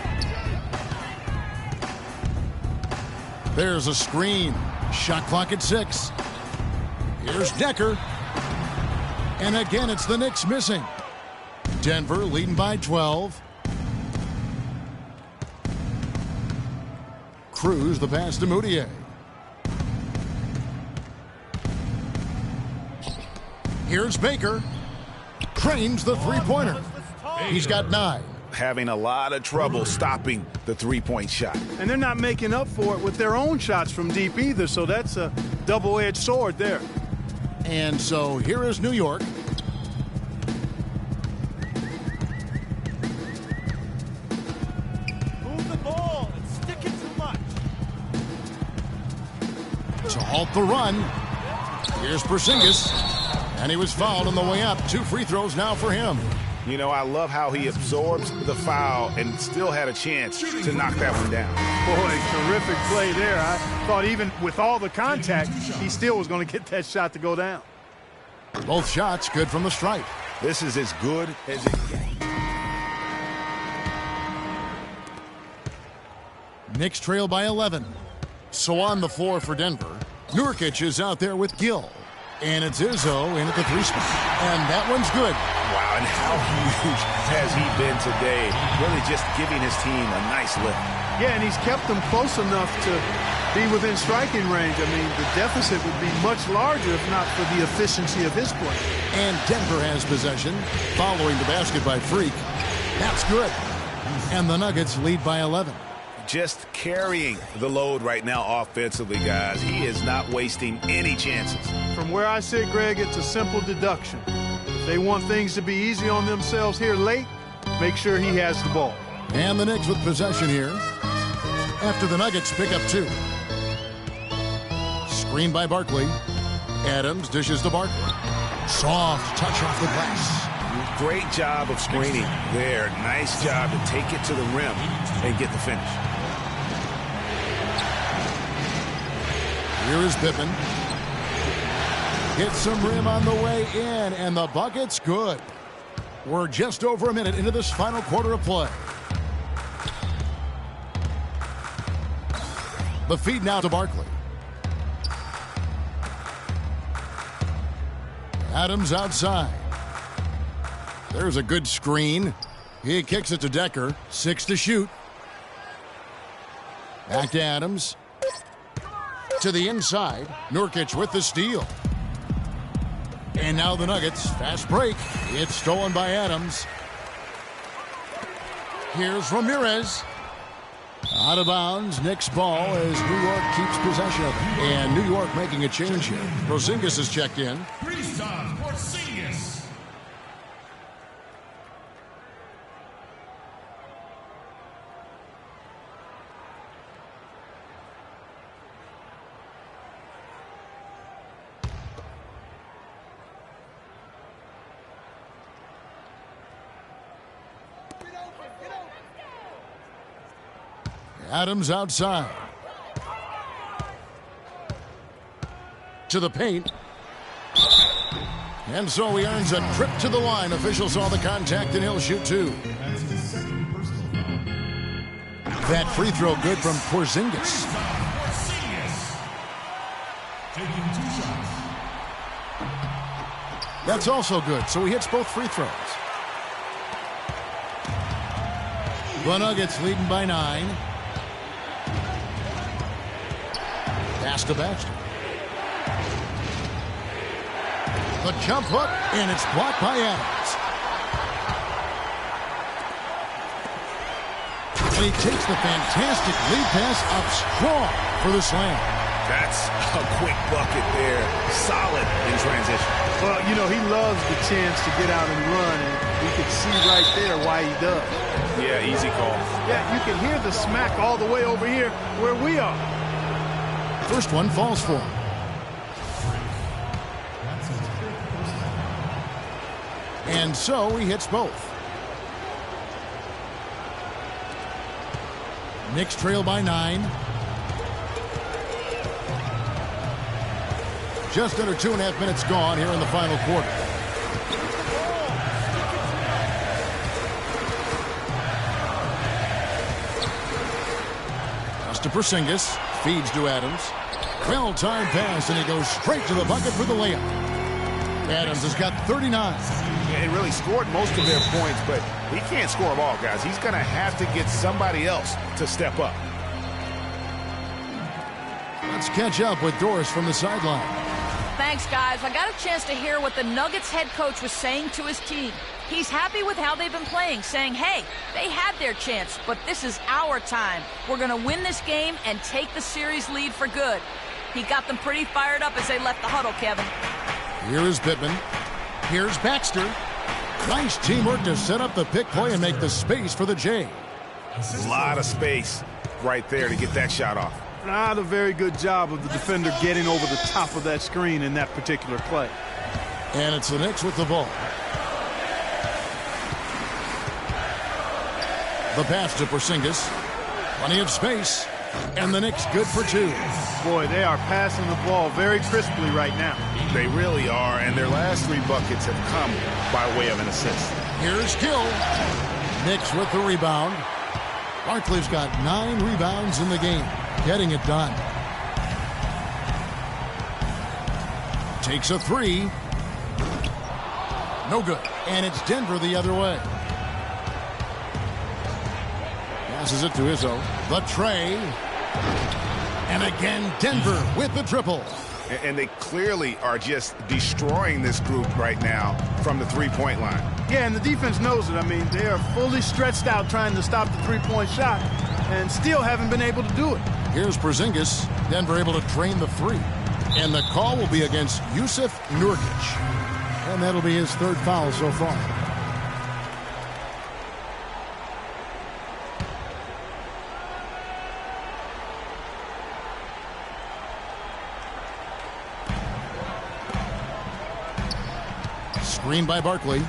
There's a screen. Shot clock at 6. Here's Decker. And again, it's the Knicks missing. Denver leading by 12. Cruz the pass to Moutier. Here's Baker. Trains the three-pointer. He's got 9. Having a lot of trouble stopping the three-point shot. And they're not making up for it with their own shots from deep either, so that's a double-edged sword there. And so here is New York. Move the ball and stick it too much. To halt the run. Here's Porzingis. And he was fouled on the way up. 2 free throws now for him. You know, I love how he absorbs the foul and still had a chance to knock that one down. Boy, terrific play there. I thought even with all the contact, he still was going to get that shot to go down. Both shots good from the stripe. This is as good as it gets. Knicks trail by 11. So on the floor for Denver, Nurkic is out there with Gill. And it's Izzo in at the 3 spot. And that one's good. Wow, and how huge has he been today? Really just giving his team a nice lift. Yeah, and he's kept them close enough to be within striking range. I mean, the deficit would be much larger if not for the efficiency of his play. And Denver has possession, following the basket by Freak. That's good. And the Nuggets lead by 11. Just carrying the load right now offensively, guys. He is not wasting any chances. From where I sit, Greg, it's a simple deduction. If they want things to be easy on themselves here late, make sure he has the ball. And the Knicks with possession here after the Nuggets pick up 2. Screen by Barkley. Adams dishes to Barkley. Soft touch off the glass. Great job of screening there. Nice job to take it to the rim and get the finish. Here is Pippen. Hits some rim on the way in, and the bucket's good. We're just over a minute into this final quarter of play. The feed now to Barkley. Adams outside. There's a good screen. He kicks it to Decker. 6 to shoot. Back to Adams. To the inside. Nurkic with the steal. And now the Nuggets. Fast break. It's stolen by Adams. Here's Ramirez. Out of bounds. Knicks ball as New York keeps possession of it. And New York making a change here. Porzingis is checked in. Porzingis. Adams outside. To the paint. And so he earns a trip to the line. Officials saw the contact and he'll shoot 2. That free throw good from Porzingis. Taking 2 shots. That's also good, so he hits both free throws. The Nuggets leading by 9. Pass to Baxter. The jump hook, and it's blocked by Adams. And he takes the fantastic lead pass up strong for the slam. That's a quick bucket there. Solid in transition. Well, you know, he loves the chance to get out and run, and we can see right there why he does. Yeah, easy call. Yeah, you can hear the smack all the way over here where we are. First one falls for him. And so he hits both. Knicks trail by 9. Just under 2.5 minutes gone here in the final quarter. Pass to Porzingis. Feeds to Adams. Well-timed pass, and he goes straight to the bucket for the layup. Adams has got 39. Yeah, he really scored most of their points, but he can't score them all, guys. He's going to have to get somebody else to step up. Let's catch up with Doris from the sideline. Thanks, guys. I got a chance to hear what the Nuggets head coach was saying to his team. He's happy with how they've been playing, saying, hey, they had their chance, but this is our time. We're going to win this game and take the series lead for good. He got them pretty fired up as they left the huddle, Kevin. Here is Pippen. Here's Baxter. Nice teamwork to set up the pick play and make the space for the J. A lot of space right there to get that shot off. Not a very good job of the defender getting over the top of that screen in that particular play. And it's the Knicks with the ball. The pass to Porzingis. Plenty of space. And the Knicks good for 2. Boy, they are passing the ball very crisply right now. They really are, and their last 3 buckets have come by way of an assist. Here's Gill. Knicks with the rebound. Barkley's got 9 rebounds in the game. Getting it done. Takes a 3. No good. And it's Denver the other way. Passes it to Izzo. The tray. And again, Denver with the triple. And they clearly are just destroying this group right now from the three-point line. Yeah, and the defense knows it. I mean, they are fully stretched out trying to stop the three-point shot and still haven't been able to do it. Here's Porzingis. Denver able to drain the 3. And the call will be against Yusuf Nurkic. And that'll be his 3rd foul so far. Screen by Barkley.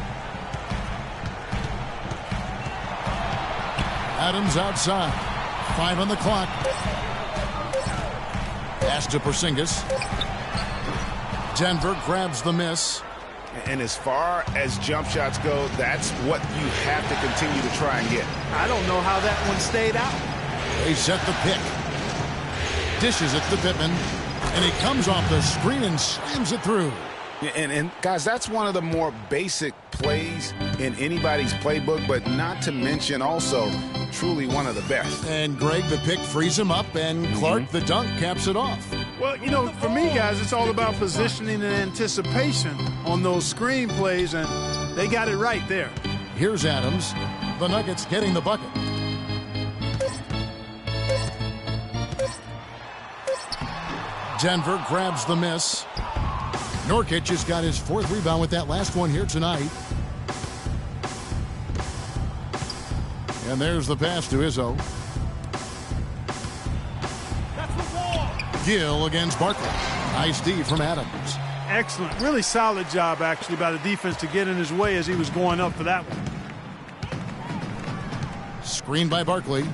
Adams outside. 5 on the clock. Pass to Porzingis. Denver grabs the miss. And as far as jump shots go, that's what you have to continue to try and get. I don't know how that one stayed out. They set the pick. Dishes it to Pittman. And he comes off the screen and slams it through. And guys, that's one of the more basic plays in anybody's playbook, but not to mention also truly one of the best. And Greg, the pick frees him up, and Clark, the dunk, caps it off. Well, you know, for me, guys, it's all about positioning and anticipation on those screen plays, and they got it right there. Here's Adams. The Nuggets getting the bucket. Denver grabs the miss. Nurkic has got his 4th rebound with that last one here tonight. And there's the pass to Izzo. Gill against Barkley. Nice D from Adams. Excellent. Really solid job, actually, by the defense to get in his way as he was going up for that one. Screen by Barkley.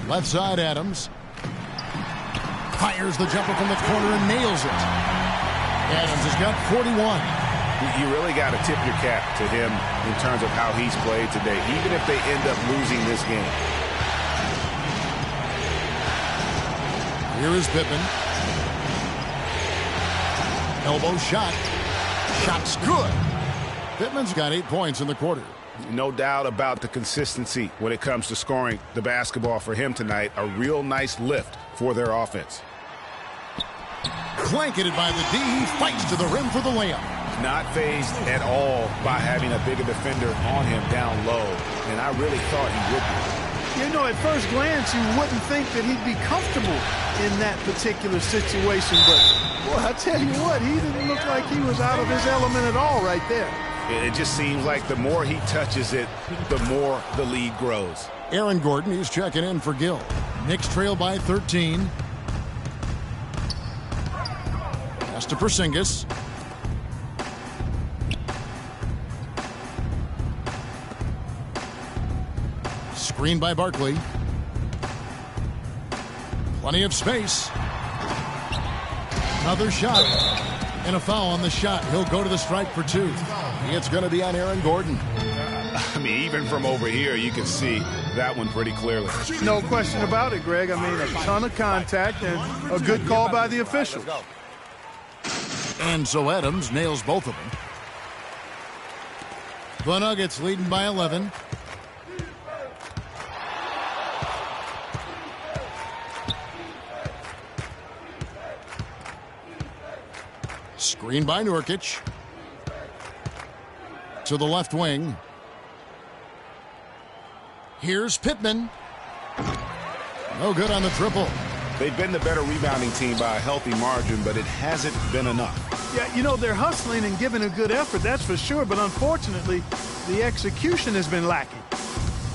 Left side, Adams. Fires the jumper from the corner and nails it. Adams has got 41. You really got to tip your cap to him in terms of how he's played today, even if they end up losing this game. Here is Pittman. Elbow shot. Shot's good. Pittman's got 8 points in the quarter. No doubt about the consistency when it comes to scoring the basketball for him tonight. A real nice lift for their offense. Blanketed by the D. He fights to the rim for the layup. Not fazed at all by having a bigger defender on him down low. And I really thought he would be. You know, at first glance, you wouldn't think that he'd be comfortable in that particular situation. But, boy, I tell you what, he didn't look like he was out of his element at all right there. It just seems like the more he touches it, the more the lead grows. Aaron Gordon is checking in for Gill. Knicks trail by 13. Pass to Porzingis. Screen by Barkley. Plenty of space. Another shot. And a foul on the shot. He'll go to the stripe for 2. It's going to be on Aaron Gordon. I mean, even from over here, you can see that one pretty clearly. No question about it, Greg. I mean, a ton of contact and a good call by the official. And so Adams nails both of them. The Nuggets leading by 11. Screen by Nurkic. To the left wing. Here's Pittman. No good on the triple. They've been the better rebounding team by a healthy margin, but it hasn't been enough. Yeah, you know, they're hustling and giving a good effort, that's for sure. But unfortunately, the execution has been lacking.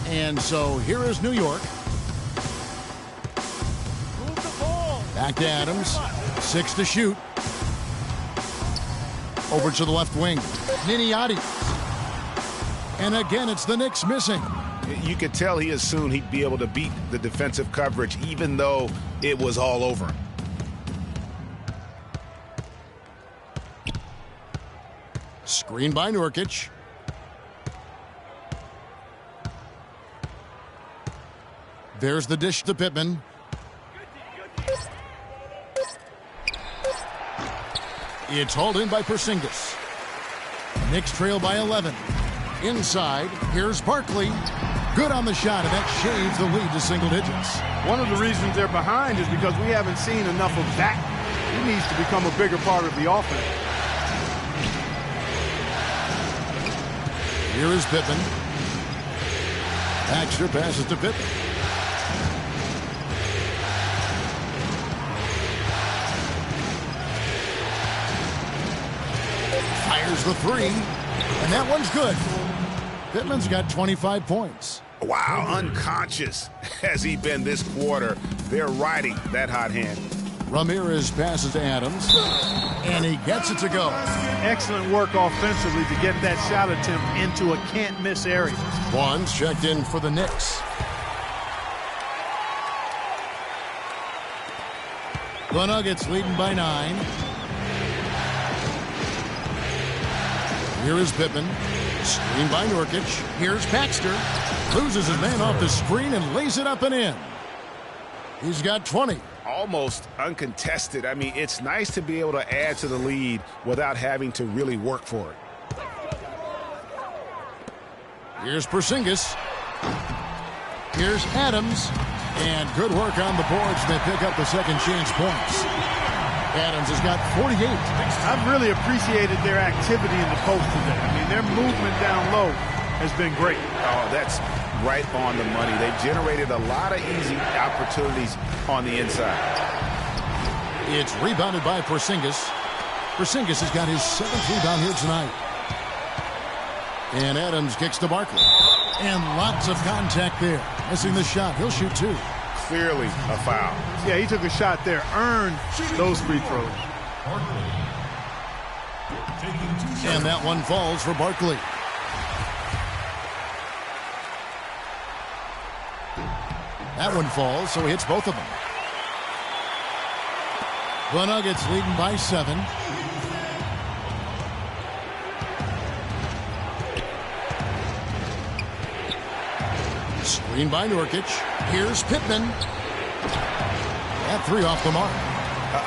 And so here is New York. Back to Adams. 6 to shoot. Over to the left wing. Niniati. And again, it's the Knicks missing. You could tell he assumed he'd be able to beat the defensive coverage, even though it was all over. Screen by Nurkic. There's the dish to Pittman. It's hauled in by Porzingis. Knicks trail by 11. Inside, here's Barkley. Good on the shot, and that shaves the lead to single digits. One of the reasons they're behind is because we haven't seen enough of that. He needs to become a bigger part of the offense. Here is Pittman. Baxter passes to Pittman. Fires the 3, and that one's good. Pittman's got 25 points. Wow, unconscious has he been this quarter. They're riding that hot hand. Ramirez passes to Adams, and he gets it to go. Excellent work offensively to get that shot attempt into a can't-miss area. Vaughn's checked in for the Knicks. The Nuggets leading by 9. Here is Pippen. Screen by Nurkic. Here's Baxter. Loses his man off the screen and lays it up and in. He's got 20. Almost uncontested. I mean, it's nice to be able to add to the lead without having to really work for it. Here's Porzingis. Here's Adams. And good work on the boards. They pick up the second chance points. Adams has got 48. I've really appreciated their activity in the post today. I mean, their movement down low has been great. Oh, that's right on the money. They've generated a lot of easy opportunities on the inside. It's rebounded by Porzingis. Porzingis has got his 7th rebound here tonight. And Adams kicks to Barkley. And lots of contact there. Missing the shot. He'll shoot 2. Clearly a foul. Yeah, he took a shot there. Earned those free throws. And that one falls for Barkley. That one falls, so he hits both of them. The Nuggets leading by 7. Screen by Nurkic. Here's Pippen. That 3 off the mark.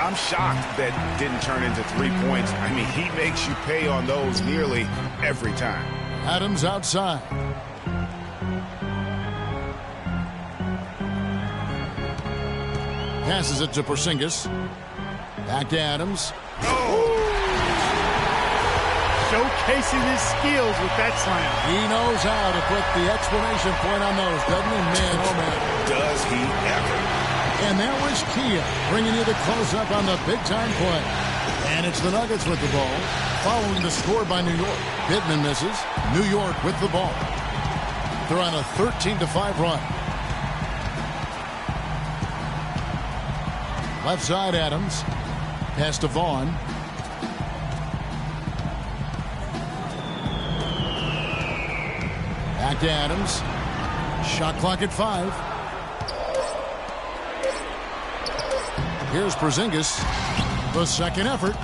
I'm shocked that didn't turn into 3 points. I mean, he makes you pay on those nearly every time. Adams outside. Passes it to Porzingis. Back to Adams. Showcasing his skills with that slam. He knows how to put the exclamation point on those, doesn't he? Man, oh man. Does he ever. And that was Kia bringing you the close-up on the big-time play. And it's the Nuggets with the ball, following the score by New York. Pittman misses. New York with the ball. They're on a 13-5 run. Left side, Adams. Pass to Vaughn. Back to Adams. Shot clock at 5. Here's Porzingis. The second effort.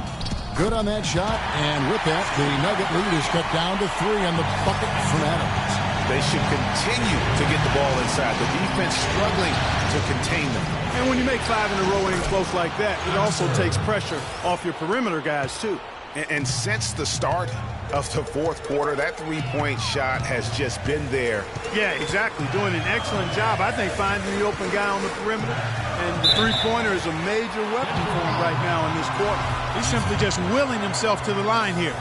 Good on that shot. And with that, the Nugget lead is cut down to 3 on the bucket from Adams. They should continue to get the ball inside. The defense struggling to contain them. And when you make 5 in a row in close like that, it also takes pressure off your perimeter guys, too. And since the start of the fourth quarter, that three-point shot has just been there. Yeah, exactly. Doing an excellent job, I think, finding the open guy on the perimeter. And the three-pointer is a major weapon for him right now in this quarter. He's simply just willing himself to the line here.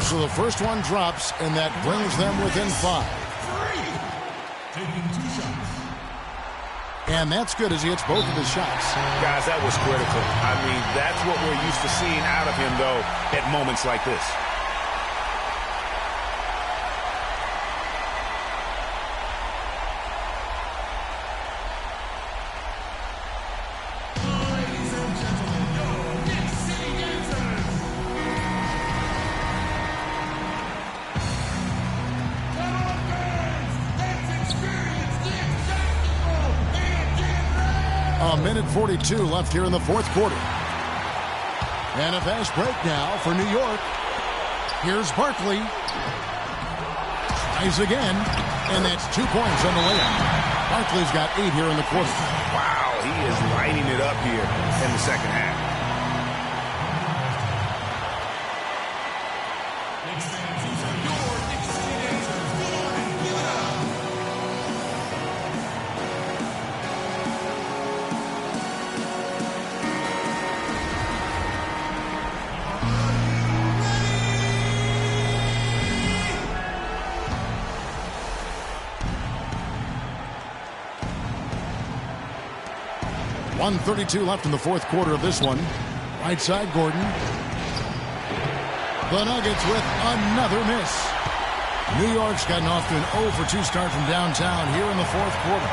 So the first one drops, and that brings them within 5. Taking 2 shots. And that's good as he hits both of his shots. Guys, that was critical. I mean, that's what we're used to seeing out of him, though, at moments like this. Ladies and gentlemen, your Knicks City Dancers. Come on, fans. Let's experience Knicks basketball and get ready. A minute 42 left here in the fourth quarter. And a fast break now for New York. Here's Barkley. Tries again. And that's 2 points on the layup. Barkley's got 8 here in the quarter. Wow, he is lighting it up here in the second half. Knicks fans, these are your Knicks City Dancers. Go on and give it up. .132 left in the fourth quarter of this one. Right side, Gordon. The Nuggets with another miss. New York's gotten off to an 0 for 2 start from downtown here in the fourth quarter.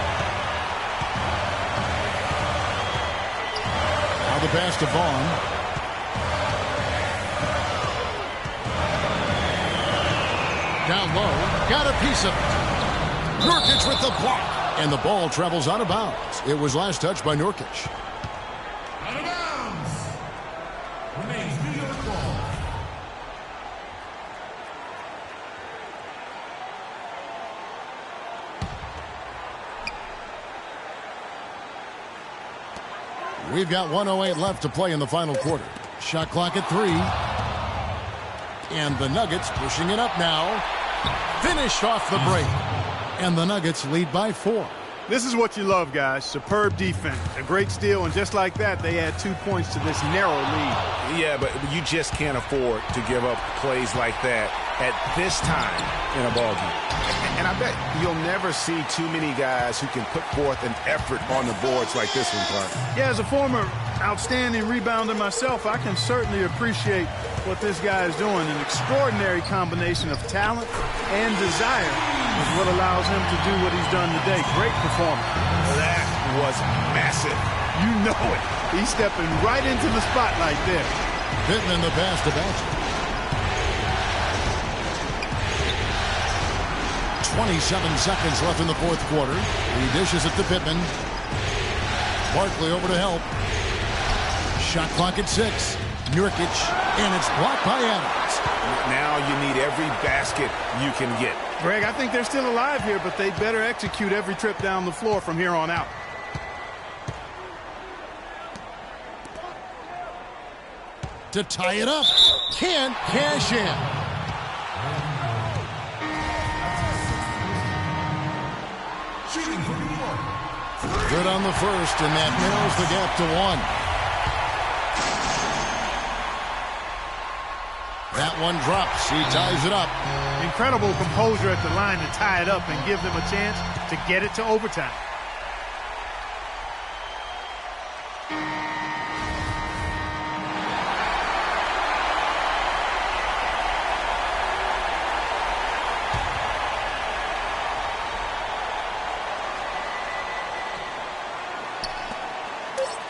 pass to Vaughn. Down low. Got a piece of it. Nurkic with the block. And the ball travels out of bounds. It was last touched by Nurkic. Out of bounds. Remains New York ball. We've got 1:08 left to play in the final quarter. Shot clock at 3. And the Nuggets pushing it up now. Finished off the break. And the Nuggets lead by 4. This is what you love, guys. Superb defense. A great steal, and just like that, they add 2 points to this narrow lead. Yeah, but you just can't afford to give up plays like that at this time in a ball game. And I bet you'll never see too many guys who can put forth an effort on the boards like this one, Clark. Yeah, as a former outstanding rebounder myself, I can certainly appreciate what this guy is doing. An extraordinary combination of talent and desire is what allows him to do what he's done today. Great performance. That was massive. You know it. He's stepping right into the spotlight there. Pittman the pass to Baxter. 27 seconds left in the fourth quarter. He dishes it to Pittman. Barkley over to help. Shot clock at 6. Nurkic, and it's blocked by Adams. Now you need every basket you can get. Greg, I think they're still alive here, but they better execute every trip down the floor from here on out. To tie it up. Can't cash in. Shooting for New York. Good on the first, and that narrows the gap to 1. That one drops. He ties it up. Incredible composure at the line to tie it up and give them a chance to get it to overtime.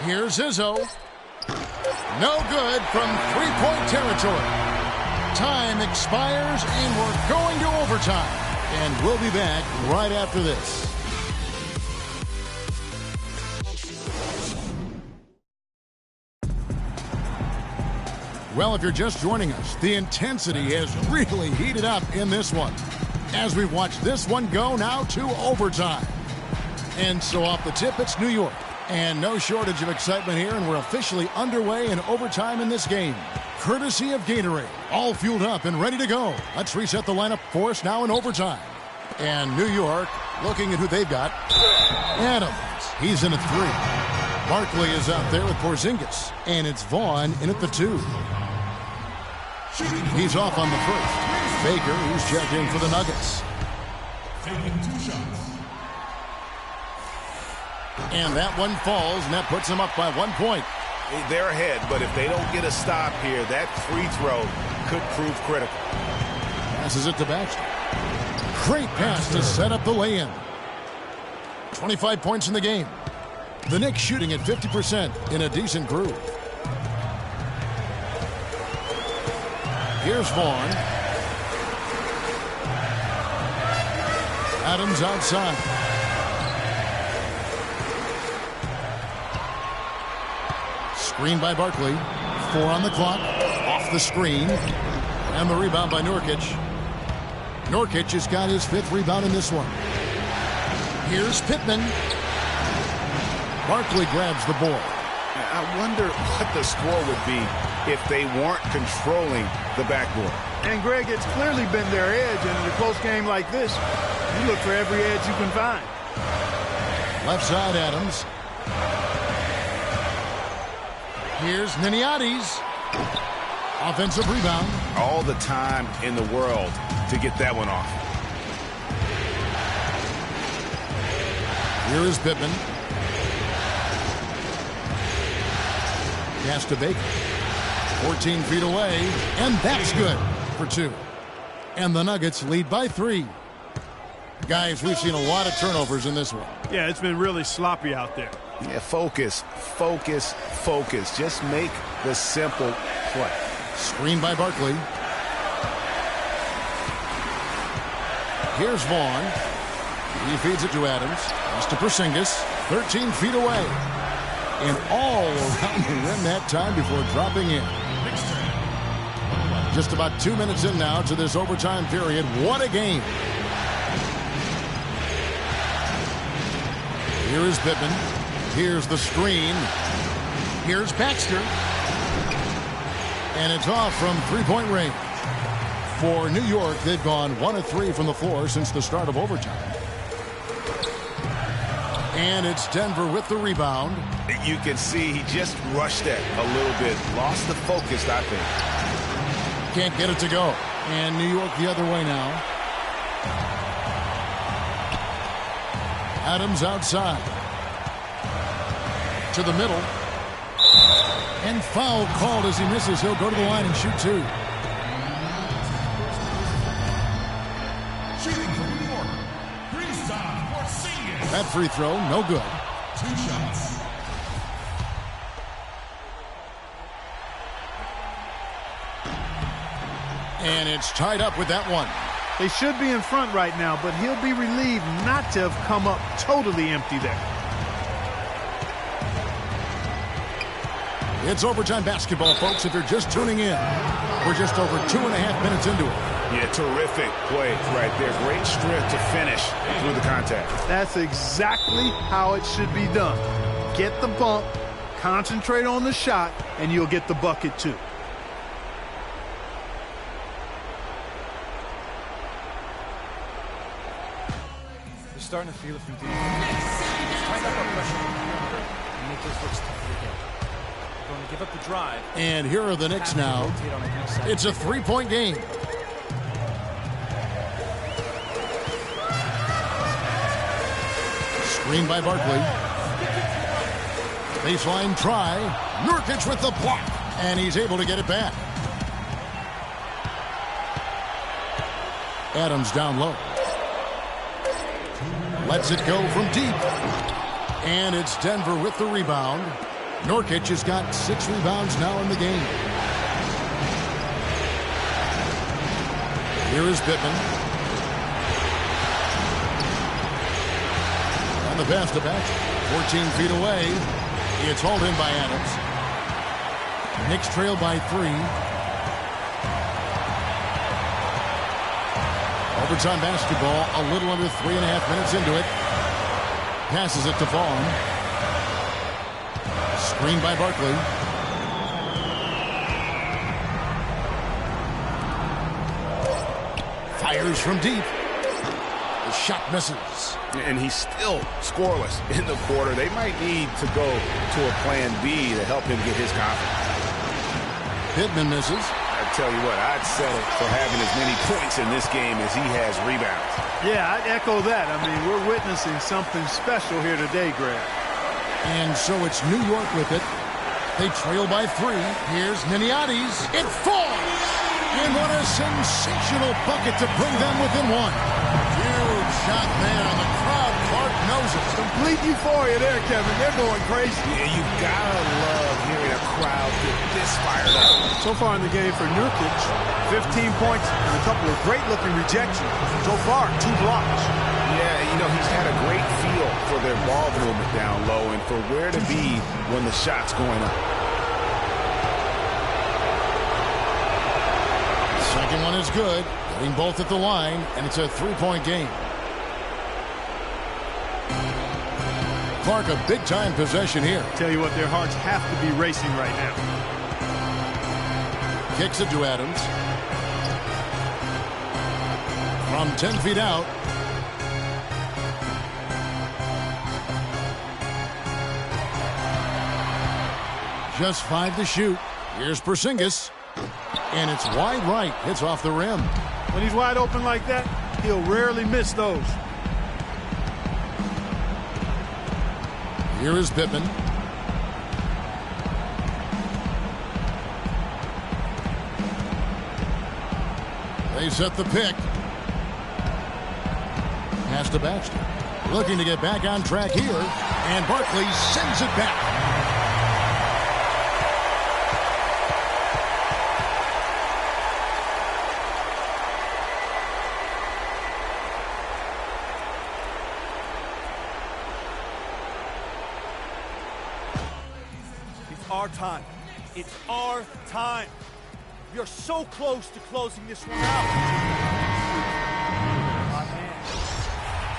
Here's Izzo. No good from three-point territory. Time expires, and we're going to overtime. And we'll be back right after this. Well, if you're just joining us, the intensity has really heated up in this one. As we watch this one go now to overtime. And so off the tip, it's New York. And no shortage of excitement here, and we're officially underway in overtime in this game. Courtesy of Gatorade, all fueled up and ready to go. Let's reset the lineup for us now in overtime. And New York, looking at who they've got. Adams, he's in at 3. Barkley is out there with Porzingis, and it's Vaughn in at the 2. He's off on the first. Baker, who's checked in for the Nuggets. Taking 2 shots. And that one falls, and that puts them up by 1 point. They're ahead, but if they don't get a stop here, that free throw could prove critical. Passes it to Baxter. Great pass to set up the lay-in. 25 points in the game. The Knicks shooting at 50% in a decent groove. Here's Vaughn. Adams outside. Screen by Barkley. 4 on the clock. Off the screen. And the rebound by Nurkic. Nurkic has got his 5th rebound in this one. Here's Pittman. Barkley grabs the ball. I wonder what the score would be if they weren't controlling the backboard. And, Greg, it's clearly been their edge, and in a close game like this, you look for every edge you can find. Left side, Adams. Here's Niniades. Offensive rebound. All the time in the world to get that one off. Here is Pittman. Pass to Baker. 14 feet away, and that's good for 2. And the Nuggets lead by 3. Guys, we've seen a lot of turnovers in this one. Yeah, it's been really sloppy out there. Yeah, focus, focus, focus. Just make the simple play. Screen by Barkley. Here's Vaughn. He feeds it to Adams. It's to Porzingis. 13 feet away. And all around the rim that time before dropping in. Just about 2 minutes in now to this overtime period. What a game. Here is Pittman. Here's the screen. Here's Baxter. And it's off from three-point range. For New York, they've gone 1 of 3 from the floor since the start of overtime. And it's Denver with the rebound. You can see he just rushed that a little bit. Lost the focus, I think. Can't get it to go. And New York the other way now. Adams outside. To the middle. And foul called as he misses. He'll go to the line and shoot 2. Shooting from New York, Porzingis. That free throw, no good. 2 shots. And it's tied up with that one. They should be in front right now, but he'll be relieved not to have come up totally empty there. It's overtime basketball, folks, if you're just tuning in. We're just over 2.5 minutes into it. Yeah, terrific play right there. Great strength to finish through the contact. That's exactly how it should be done. Get the bump, concentrate on the shot, and you'll get the bucket too. You're starting to feel it from deep. Tighten up our pressure and make those looks tougher to get. They're going to give up the drive. And here are the Knicks now. It's a 3-point game. Screen by Barkley. Baseline try. Nurkic with the block. And he's able to get it back. Adams down low. Lets it go from deep. And it's Denver with the rebound. Nurkic has got 6 rebounds now in the game. Here is Pittman. And the pass to Baxter. 14 feet away. It's hauled in by Adams. Knicks trail by 3. Overtime basketball, a little under 3.5 minutes into it. Passes it to Vaughn. Screen by Barkley. Fires from deep. The shot misses. And he's still scoreless in the quarter. They might need to go to a plan B to help him get his confidence. Pittman misses. I tell you what, I'd settle for having as many points in this game as he has rebounds. Yeah, I'd echo that. I mean, we're witnessing something special here today, Greg. And so it's New York with it. They trail by 3. Here's Miniati's. It falls! And what a sensational bucket to bring them within 1. Huge shot there, and the crowd, Clark, knows it. Complete euphoria there, Kevin. They're going crazy. Yeah, you gotta love hearing a crowd get this fired up. So far in the game for Nurkic, 15 points and a couple of great-looking rejections. So far, 2 blocks. Yeah, you know, he's had a great feel for their ball movement down low and for where to be when the shot's going up. Second one is good. Getting both at the line, and it's a 3-point game. Clark, a big-time possession here. Tell you what, their hearts have to be racing right now. Kicks it to Adams. From 10 feet out. Just 5 to shoot. Here's Porzingis. And it's wide right. Hits off the rim. When he's wide open like that, he'll rarely miss those. Here is Pittman. They set the pick. Pass to Baxter. Looking to get back on track here. And Barkley sends it back. It's our time. It's our time. We are so close to closing this one out. Hot hand.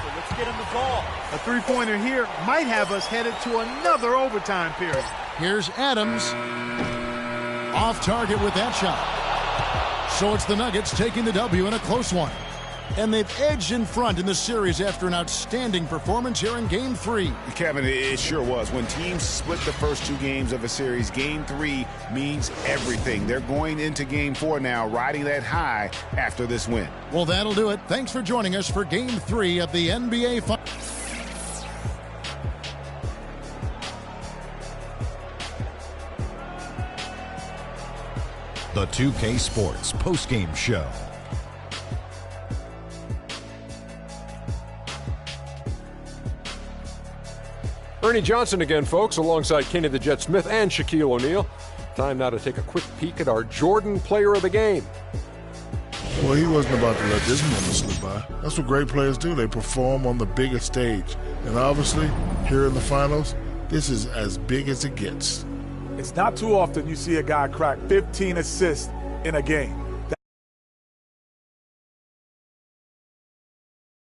So let's get him the ball. A three-pointer here might have us headed to another overtime period. Here's Adams. Off target with that shot. So it's the Nuggets taking the W in a close one. And they've edged in front in the series after an outstanding performance here in Game 3. Kevin, it sure was. When teams split the first 2 games of a series, Game 3 means everything. They're going into Game 4 now, riding that high after this win. Well, that'll do it. Thanks for joining us for Game 3 of the NBA Finals. The 2K Sports postgame show. Ernie Johnson again, folks, alongside Kenny the Jet Smith and Shaquille O'Neal. Time now to take a quick peek at our Jordan Player of the Game. Well, he wasn't about to let this moment slip by. That's what great players do. They perform on the biggest stage. And obviously, here in the finals, this is as big as it gets. It's not too often you see a guy crack 15 assists in a game.